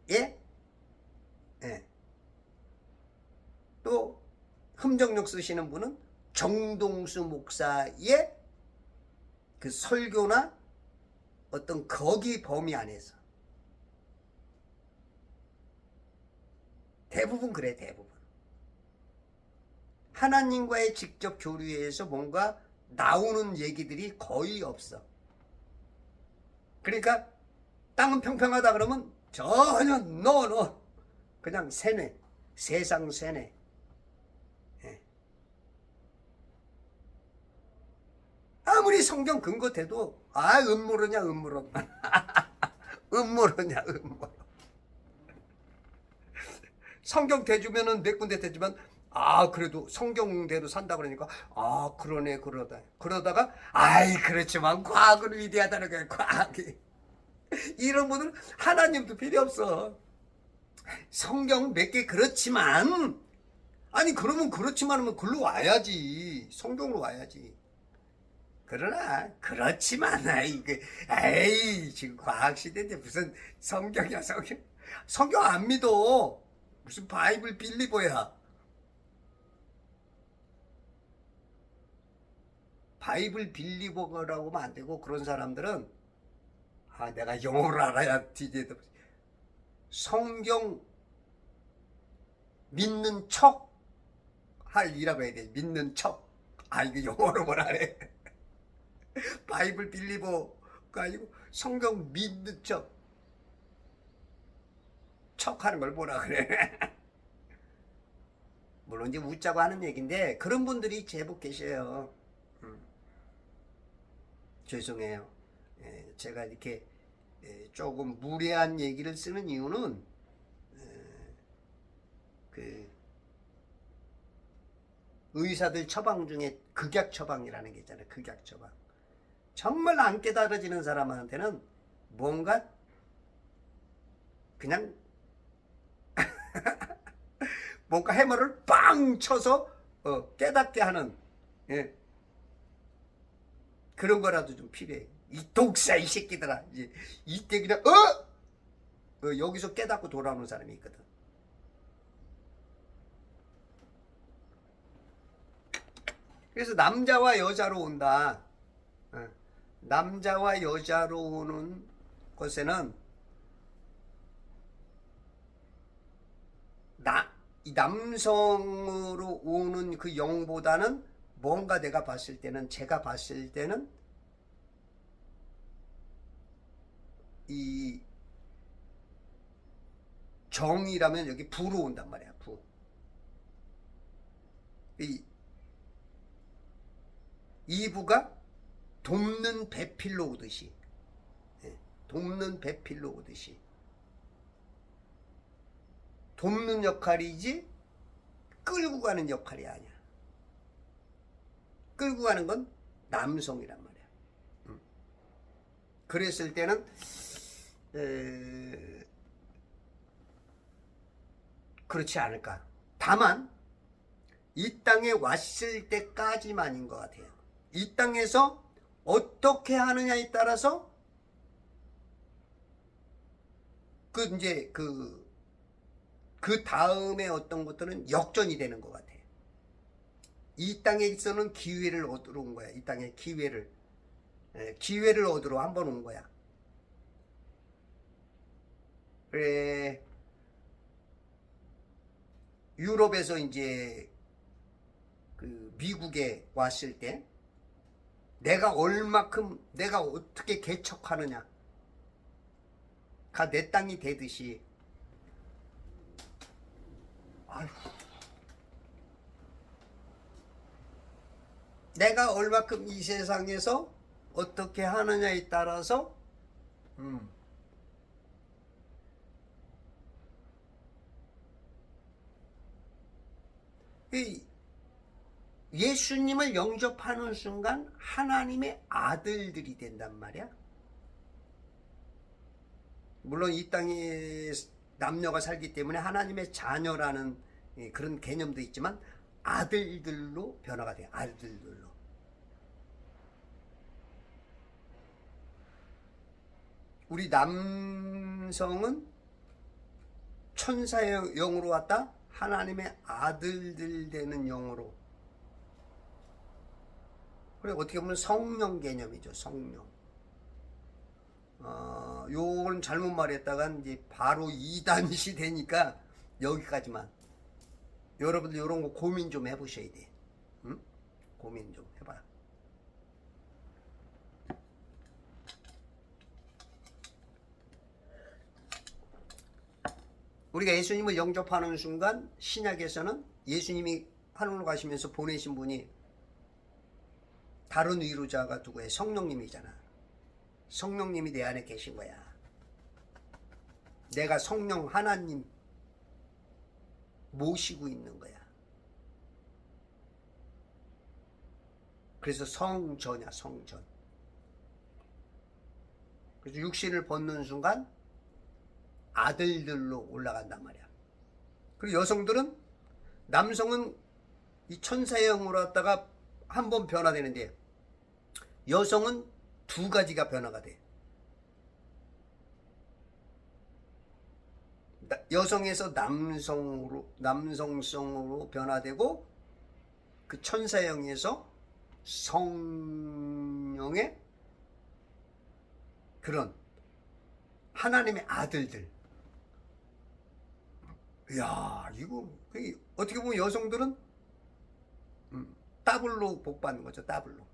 예? 또 흠정력 쓰시는 분은 정동수 목사의 그 설교나 어떤 거기 범위 안에서 대부분 그래. 대부분 하나님과의 직접 교류에서 뭔가 나오는 얘기들이 거의 없어. 그러니까 땅은 평평하다 그러면 전혀 너 그냥 세뇌, 세상 세뇌. 아무리 성경 근거 대도 음모론이야 음모론. 음모론이야 음모론. 성경 대주면은 몇 군데 대주면 그래도 성경대로 산다 그러니까 그러네 그러다가 그렇지만 과학은 위대하다는 거야. 과학이. 이런 분들은 하나님도 필요 없어. 성경 몇 개 그렇지만, 그러면 그렇지만 하면 글로 와야지. 성경으로 와야지. 그러나 그렇지만 지금 과학 시대인데 무슨 성경이야. 성경 안 믿어. 무슨 바이블 빌리버야. 바이블 빌리버라고 하면 안 되고, 그런 사람들은 내가 영어를 알아야 뒤에도 성경 믿는 척 할 이라고 해야 돼. 믿는 척. 이거 영어로 뭐라 그래. 바이블 빌리버가 아니고 성경 믿는 척 하는 걸 뭐라 그래. 물론 이제 웃자고 하는 얘기인데 그런 분들이 제법 계셔요. 죄송해요. 제가 이렇게 조금 무례한 얘기를 쓰는 이유는 그 의사들 처방 중에 극약 처방이라는 게 있잖아요. 극약 처방. 정말 안 깨달아지는 사람한테는 뭔가 그냥 뭔가 해머를 빵 쳐서 깨닫게 하는 그런 거라도 좀 필요해. 이 독사 이 새끼들아. 이때 그냥 여기서 깨닫고 돌아오는 사람이 있거든. 그래서 남자와 여자로 온다. 남자와 여자로 오는 것에는 이 남성으로 오는 그 영보다는 뭔가 제가 봤을 때는 이 정이라면 여기 부로 온단 말이야. 부. 이 부가 돕는 배필로 오듯이, 돕는 배필로 오듯이 돕는 역할이지 끌고 가는 역할이 아니야. 끌고 가는 건 남성이란 말이야. 그랬을 때는 그렇지 않을까. 다만 이 땅에 왔을 때까지만인 것 같아요. 이 땅에서 어떻게 하느냐에 따라서 그 다음에 어떤 것들은 역전이 되는 것 같아요. 이 땅에서는 기회를 얻으러 온 거야. 이 땅에 기회를 얻으러 한번 온 거야. 그래, 유럽에서 이제 그 미국에 왔을 때 내가 어떻게 개척하느냐가 내 땅이 되듯이, 내가 얼마큼 이 세상에서 어떻게 하느냐에 따라서 이 예수님을 영접하는 순간 하나님의 아들들이 된단 말이야. 물론 이 땅에 남녀가 살기 때문에 하나님의 자녀라는 그런 개념도 있지만 아들들로 변화가 돼요. 아들들로. 우리 남성은 천사의 영으로 왔다 하나님의 아들들 되는 영으로. 그래 어떻게 보면 성령 개념이죠. 성령. 요건 잘못 말했다간 이제 바로 이단 시대니까 여기까지만. 여러분들 이런 거 고민 좀 해보셔야 돼. 응? 고민 좀 해봐. 우리가 예수님을 영접하는 순간 신약에서는 예수님이 하늘로 가시면서 보내신 분이 다른 위로자가 누구예요? 성령님이잖아. 성령님이 내 안에 계신 거야. 내가 성령 하나님 모시고 있는 거야. 그래서 성전이야, 성전. 그래서 육신을 벗는 순간 아들들로 올라간단 말이야. 그리고 여성들은, 남성은 이 천사의 영으로 왔다가 한 번 변화되는데 여성은 두 가지가 변화가 돼. 여성에서 남성성으로 변화되고, 그 천사의 영에서 성령의 그런 하나님의 아들들. 이야, 이거 어떻게 보면 여성들은 더블로 복 받는 거죠. 더블로.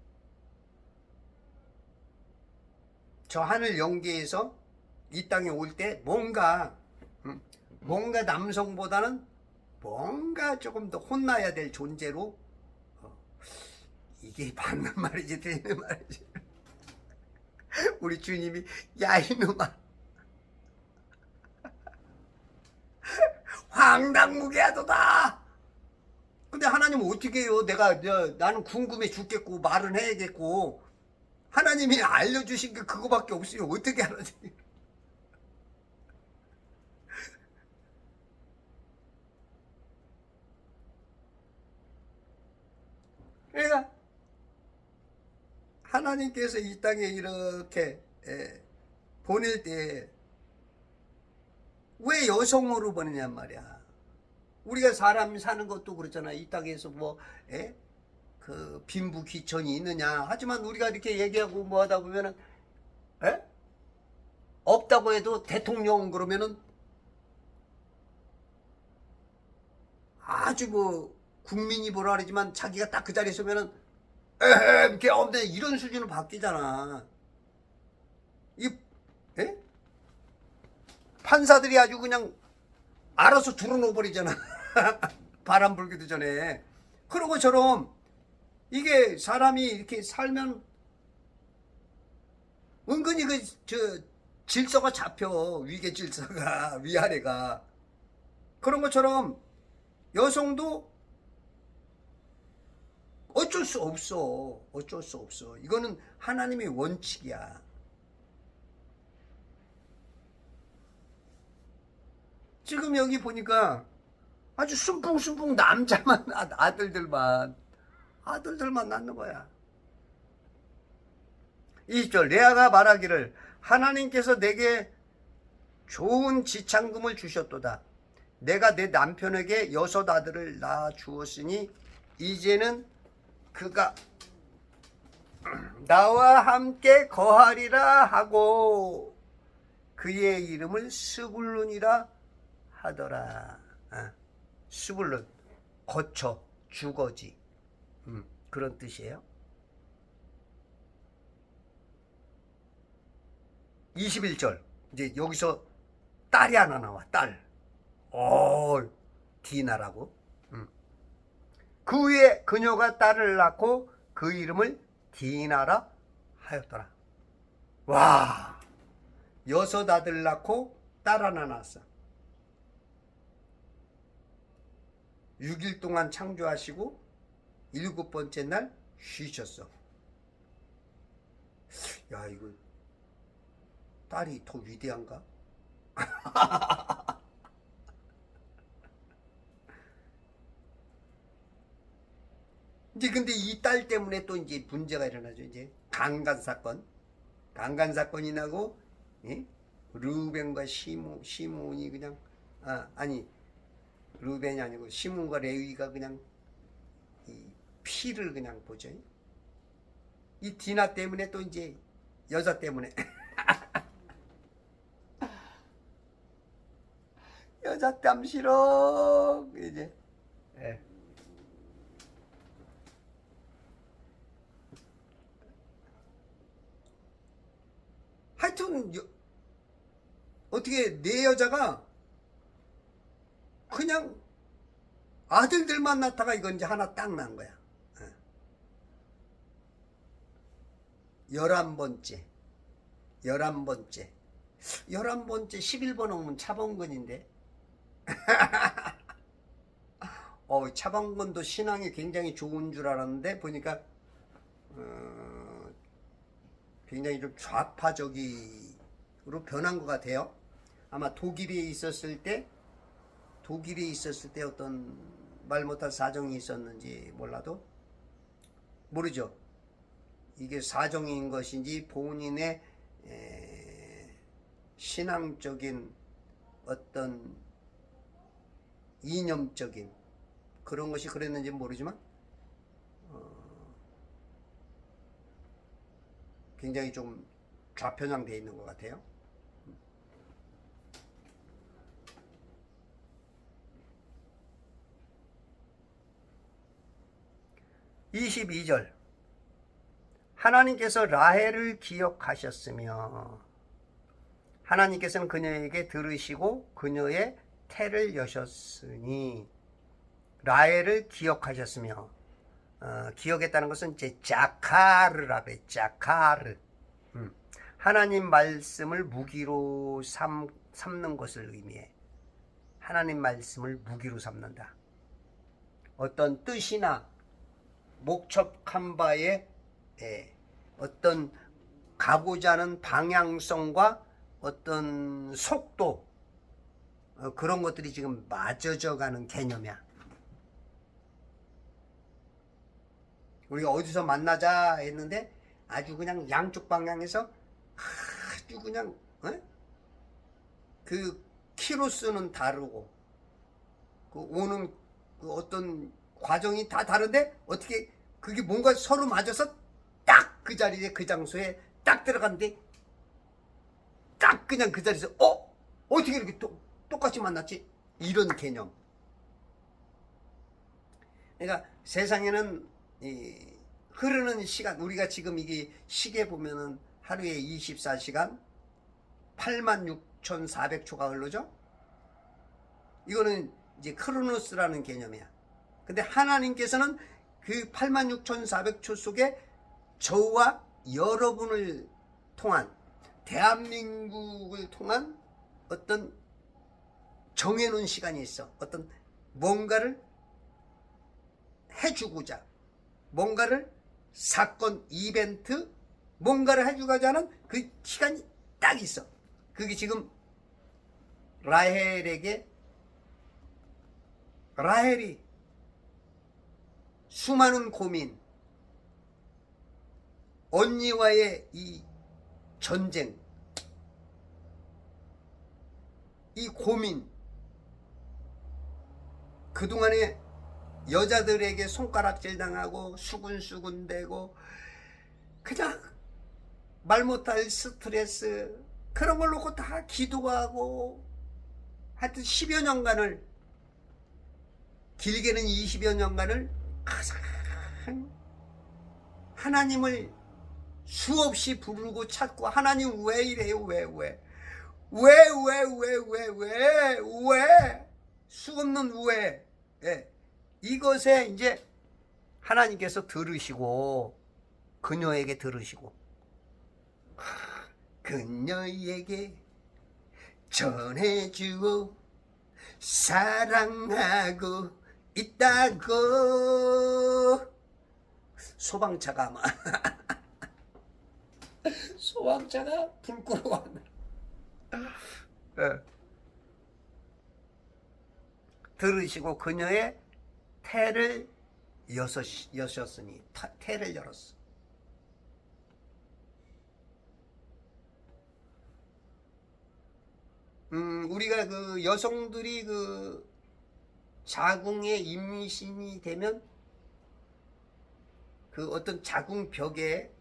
저 하늘 영계에서 이 땅에 올 때 뭔가 남성보다는 뭔가 조금 더 혼나야 될 존재로, 이게 맞는 말이지 되는 말이지. 우리 주님이 야 이놈아 황당무계하도다. 근데 하나님은 어떻게 해요? 나는 궁금해 죽겠고 말은 해야겠고, 하나님이 알려주신 게 그거밖에 없어요. 어떻게 하나지? 그러니까 하나님께서 이 땅에 이렇게 보낼 때 왜 여성으로 보내냔 말이야. 우리가 사람 사는 것도 그렇잖아. 이 땅에서 그 빈부귀천이 있느냐. 하지만 우리가 이렇게 얘기하고 뭐 하다 보면은 없다고 해도 대통령 그러면은 아주 뭐 국민이 뭐라 그러지만 자기가 딱 그 자리에 서면은 이렇게 없네 이런 수준으로 바뀌잖아. 판사들이 아주 그냥 알아서 들어놓아 버리잖아. 바람 불기도 전에. 그런 것처럼 이게 사람이 이렇게 살면 은근히 질서가 잡혀. 위계 질서가, 위아래가. 그런 것처럼 여성도 어쩔 수 없어. 어쩔 수 없어. 이거는 하나님의 원칙이야. 지금 여기 보니까 아주 순풍순풍 남자만, 아들들만 낳는 거야. 20절 레아가 말하기를 하나님께서 내게 좋은 지창금을 주셨도다. 내가 내 남편에게 6 아들을 낳아 주었으니 이제는 그가 나와 함께 거하리라 하고 그의 이름을 스불룬이라 하더라. 스불룬 거처, 주거지. 그런 뜻이에요. 21절 이제 여기서 딸이 하나 나와. 딸. 디나라고. 그 후에 그녀가 딸을 낳고 그 이름을 디나라 하였더라. 와, 6 아들 낳고 딸 하나 낳았어. 6일 동안 창조하시고 7번째 날 쉬셨어. 야, 이거 딸이 더 위대한가? 이제 근데 이 딸 때문에 또 이제 문제가 일어나죠. 이제 강간 사건이 나고, 예? 르우벤과 시몬이 그냥 아니 르우벤이 아니고 시몬과 레위가 그냥 이 피를 그냥 보죠. 이 디나 때문에 또 이제 여자 때문에 여자 땀 싫어 이제. 예. 하여튼 어떻게 내 여자가 그냥 아들들만 낳다가 이건 이제 하나 딱 난 거야. 11번째 11번 오면 차범근인데 차범근도 신앙이 굉장히 좋은 줄 알았는데 보니까 굉장히 좀 좌파적으로 변한 것 같아요. 아마 독일에 있었을 때 어떤 말 못할 사정이 있었는지 몰라도 모르죠. 이게 사정인 것인지 본인의 신앙적인 어떤 이념적인 그런 것이 그랬는지 모르지만 굉장히 좀 좌편향되어 있는 것 같아요. 22절 하나님께서 라헬을 기억하셨으며 하나님께서는 그녀에게 들으시고 그녀의 태를 여셨으니 라헬을 기억하셨으며 기억했다는 것은 이제 자카르라베 자카르 하나님 말씀을 무기로 삼는 것을 의미해. 하나님 말씀을 무기로 삼는다. 어떤 뜻이나 목적한 바에 어떤 가고자 하는 방향성과 어떤 속도 그런 것들이 지금 맞아져 가는 개념이야. 우리가 어디서 만나자 했는데 아주 그냥 양쪽 방향에서 아주 그냥 그 키로수는 다르고 그 오는 그 어떤 과정이 다 다른데 어떻게 그게 뭔가 서로 맞아서 딱 그 자리에 그 장소에 딱 들어갔는데 딱 그냥 그 자리에서 어떻게 이렇게 똑같이 만났지? 이런 개념. 그러니까 세상에는 흐르는 시간, 우리가 지금 이게 시계 보면은 하루에 24시간 86,400초가 흐르죠? 이거는 이제 크로노스라는 개념이야. 근데 하나님께서는 그 86,400초 속에 저와 여러분을 통한 대한민국을 통한 어떤 정해놓은 시간이 있어. 어떤 뭔가를 해주고자 뭔가를 사건 이벤트 뭔가를 해주고자 하는 그 시간이 딱 있어. 그게 지금 라헬이 수많은 고민 언니와의 이 전쟁 이 고민 그동안에 여자들에게 손가락질 당하고 수군수군대고 그냥 말 못할 스트레스 그런 걸 놓고 다 기도하고 하여튼 10여 년간을 길게는 20여 년간을 가장 하나님을 수없이 부르고 찾고 하나님 왜 이래요 왜 수없는 왜 이것에 이제 하나님께서 들으시고 그녀에게 들으시고 그녀에게 전해주오 사랑하고 있다고. 소방차가 아마 소방차가 불 끄러 왔네. 들으시고 그녀의 태를 여셨으니 태를 열었어. 우리가 그 여성들이 그 자궁의 임신이 되면 그 어떤 자궁벽에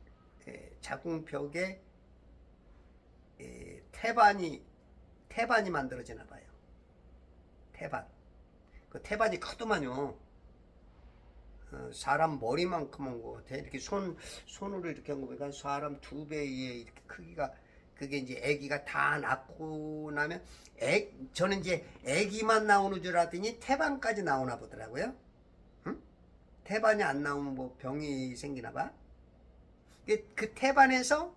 태반이 만들어지나 봐요. 태반. 그 태반이 크더만요. 사람 머리만큼한 거 같아. 이렇게 손으로 이렇게 한 거 보니까 사람 2배의 이렇게 크기가, 그게 이제 아기가 다 낳고 나면, 저는 이제 아기만 나오는 줄 알았더니 태반까지 나오나 보더라고요. 응? 태반이 안 나오면 뭐 병이 생기나 봐. 그 태반에서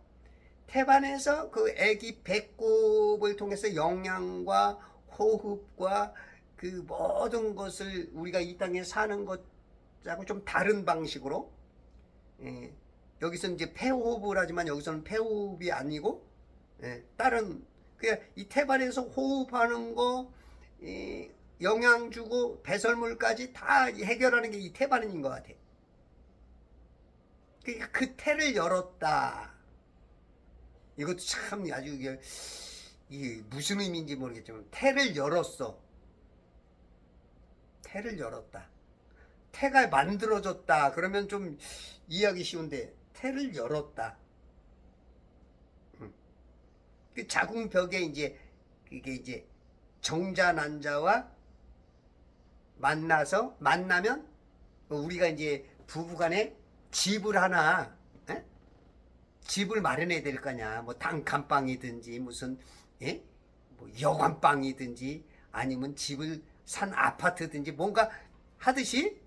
그 아기 배꼽을 통해서 영양과 호흡과 그 모든 것을 우리가 이 땅에 사는 것하고 좀 다른 방식으로, 여기서는 이제 폐호흡을 하지만 여기서는 폐호흡이 아니고, 다른, 그냥 이 태반에서 호흡하는 거, 영양 주고 배설물까지 다 해결하는 게 이 태반인 것 같아. 그러니까 그 태를 열었다. 이것도 참 아주 이게 무슨 의미인지 모르겠지만 태를 열었어. 태를 열었다. 태가 만들어졌다. 그러면 좀 이해하기 쉬운데 태를 열었다. 그 자궁벽에 이제 그게 이제 정자 난자와 만나면 우리가 이제 부부간에 집을 하나, 집을 마련해야 될 거냐. 뭐 단칸방이든지 무슨, 뭐 여관방이든지 아니면 집을 산 아파트든지 뭔가 하듯이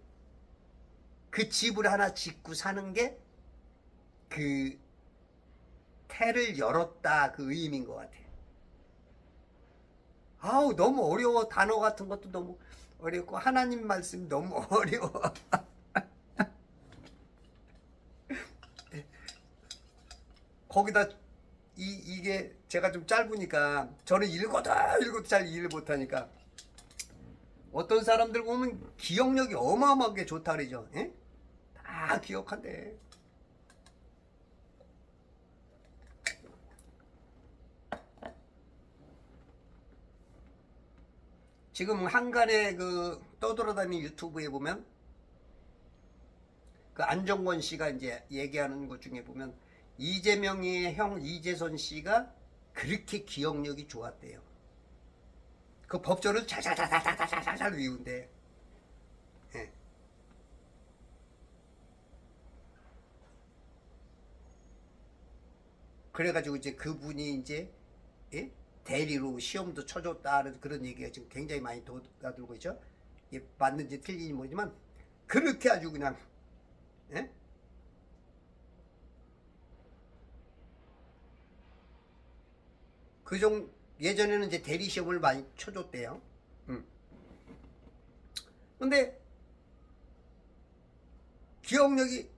그 집을 하나 짓고 사는 게 그 태를 열었다 그 의미인 것 같아. 아우 너무 어려워. 단어 같은 것도 너무 어렵고 하나님 말씀 너무 어려워. 거기다 이게 제가 좀 짧으니까 저는 읽어도 잘 이해를 못하니까 어떤 사람들 보면 기억력이 어마어마하게 좋다 그러죠. 다 기억한대. 지금 한간에 그 떠돌아다니는 유튜브에 보면 그 안정권 씨가 이제 얘기하는 것 중에 보면 이재명의 형 이재선 씨가 그렇게 기억력이 좋았대요. 그 법조를 잘 외운대. 예. 그래가지고 이제 그분이 이제 대리로 시험도 쳐줬다는 그런 얘기가 지금 굉장히 많이 돌아들고 있죠. 맞는지 틀린지 모르지만 그렇게 아주 그냥 예전에는 이제 대리 시험을 많이 쳐줬대요. 근데 기억력이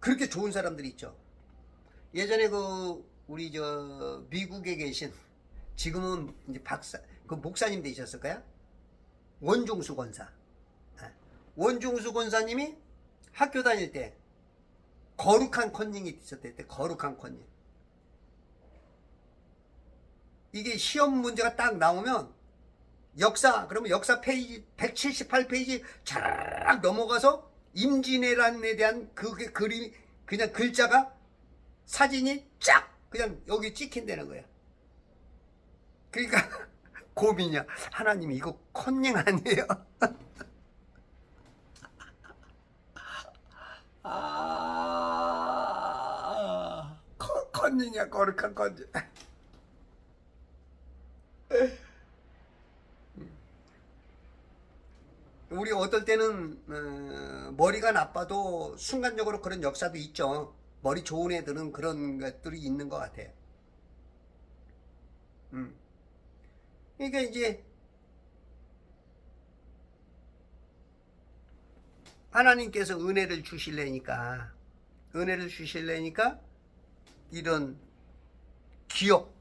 그렇게 좋은 사람들이 있죠. 예전에 그 우리 저 미국에 계신 지금은 이제 그 목사님 되셨을까요? 원중수 권사. 원중수 권사님이 학교 다닐 때 거룩한 컨닝이 있었대. 거룩한 컨닝. 이게 시험 문제가 딱 나오면 그러면 역사 페이지 178페이지 쫙 넘어가서 임진왜란에 대한 그게 그림, 그냥 글자가 사진이 쫙 그냥 여기 찍힌다는 거야. 그러니까 고민이야. 하나님 이거 컨닝 아니에요? 컨닝이야. 거룩한 컨닝. 우리 어떨 때는 머리가 나빠도 순간적으로 그런 역사도 있죠. 머리 좋은 애들은 그런 것들이 있는 것 같아. 그러니까 이제 하나님께서 은혜를 주실래니까 이런 기억,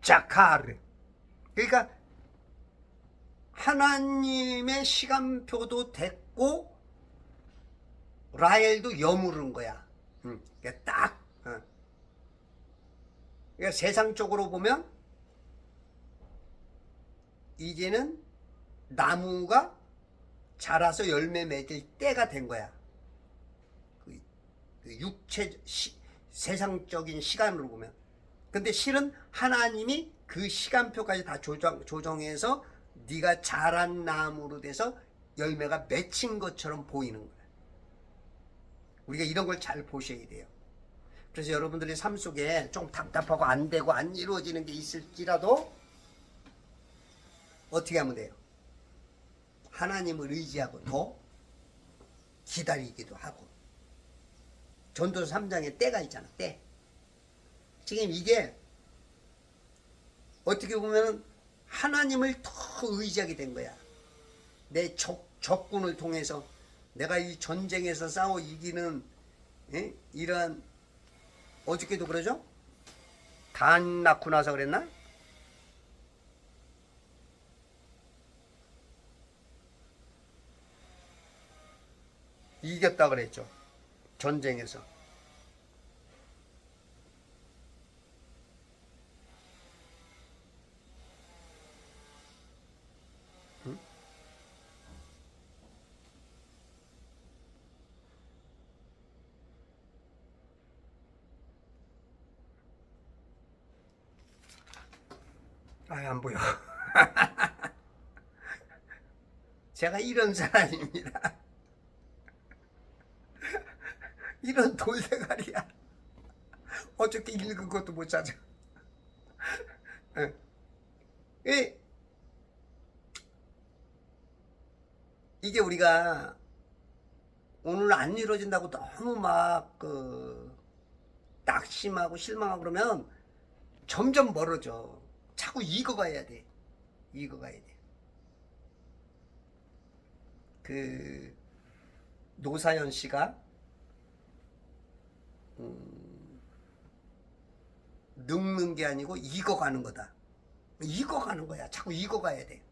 자카르, 그러니까 하나님의 시간표도 됐고 라헬도 여무른 거야. 그러니까 딱. 그러니까 세상적으로 보면 이제는 나무가 자라서 열매 맺을 때가 된 거야. 그 세상적인 시간으로 보면. 근데 실은 하나님이 그 시간표까지 다 조정해서 네가 자란 나무로 돼서 열매가 맺힌 것처럼 보이는 거야. 우리가 이런 걸 잘 보셔야 돼요. 그래서 여러분들의 삶 속에 좀 답답하고 안 되고 안 이루어지는 게 있을지라도 어떻게 하면 돼요? 하나님을 의지하고 더 기다리기도 하고. 전도서 3장에 때가 있잖아. 때. 지금 이게 어떻게 보면 하나님을 더 의지하게 된 거야. 내 적군을 통해서 내가 이 전쟁에서 싸워 이기는 이러한, 어저께도 그러죠? 단 낳고 나서 그랬나? 이겼다 그랬죠. 전쟁에서. 응? 안 보여. 제가 이런 사람입니다. 이런 돌대가리야. 어저께 읽은 것도 못 찾아. 이게 우리가 오늘 안 이루어진다고 너무 막 낙심하고 실망하고 그러면 점점 멀어져. 자꾸 익어가야 돼. 익어가야 돼. 노사연 씨가 늙는 게 아니고 익어가는 거다. 익어가는 거야. 자꾸 익어가야 돼.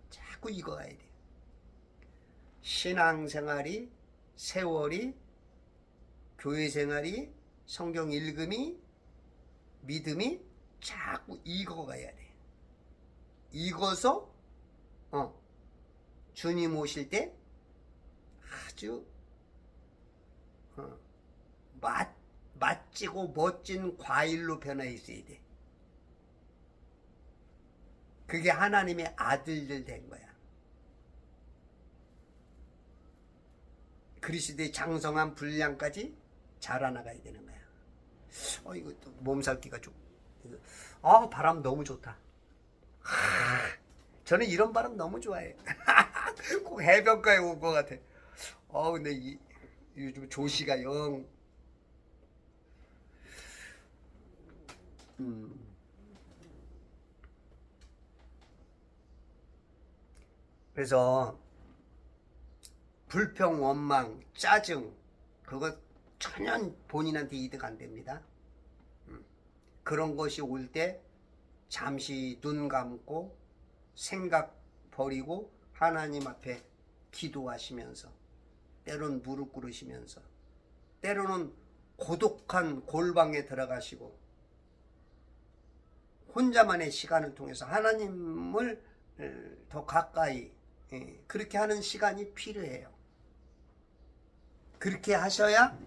자꾸 익어가야 돼. 신앙생활이, 세월이, 교회생활이, 성경 읽음이, 믿음이 자꾸 익어가야 돼. 익어서 주님 오실 때 아주 맛지고 멋진 과일로 변화 있어야 돼. 그게 하나님의 아들들 된 거야. 그리스도의 장성한 분량까지 자라나가야 되는 거야. 이거 또 몸살기가 좀. 바람 너무 좋다. 저는 이런 바람 너무 좋아해요. 꼭 해변가에 온 것 같아. 근데 요즘 조시가 영. 그래서 불평, 원망, 짜증, 그거 전혀 본인한테 이득 안 됩니다. 그런 것이 올 때 잠시 눈 감고 생각 버리고 하나님 앞에 기도하시면서, 때로는 무릎 꿇으시면서, 때로는 고독한 골방에 들어가시고 혼자만의 시간을 통해서 하나님을 더 가까이, 그렇게 하는 시간이 필요해요. 그렇게 하셔야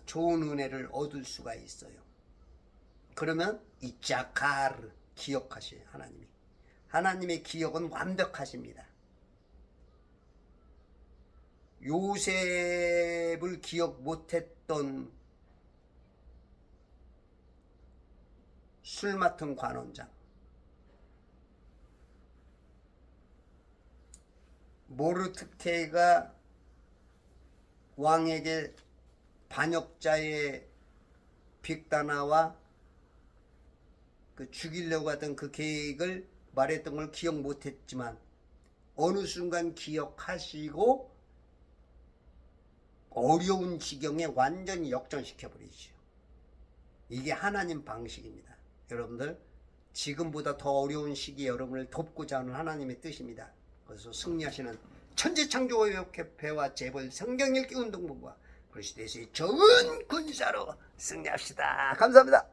좋은 은혜를 얻을 수가 있어요. 그러면 이자카르, 기억하셔요. 하나님의 기억은 완벽하십니다. 요셉을 기억 못했던 술 맡은 관원장, 모르드케이가 왕에게 반역자의 빅다나와 그 죽이려고 하던 그 계획을 말했던 걸 기억 못했지만 어느 순간 기억하시고 어려운 지경에 완전히 역전시켜 버리죠. 이게 하나님 방식입니다. 여러분들 지금보다 더 어려운 시기에 여러분을 돕고자 하는 하나님의 뜻입니다. 그래서 승리하시는 천지창조교회와 재벌 성경읽기 운동본부와 그리스도의 좋은 군사로 승리합시다. 감사합니다.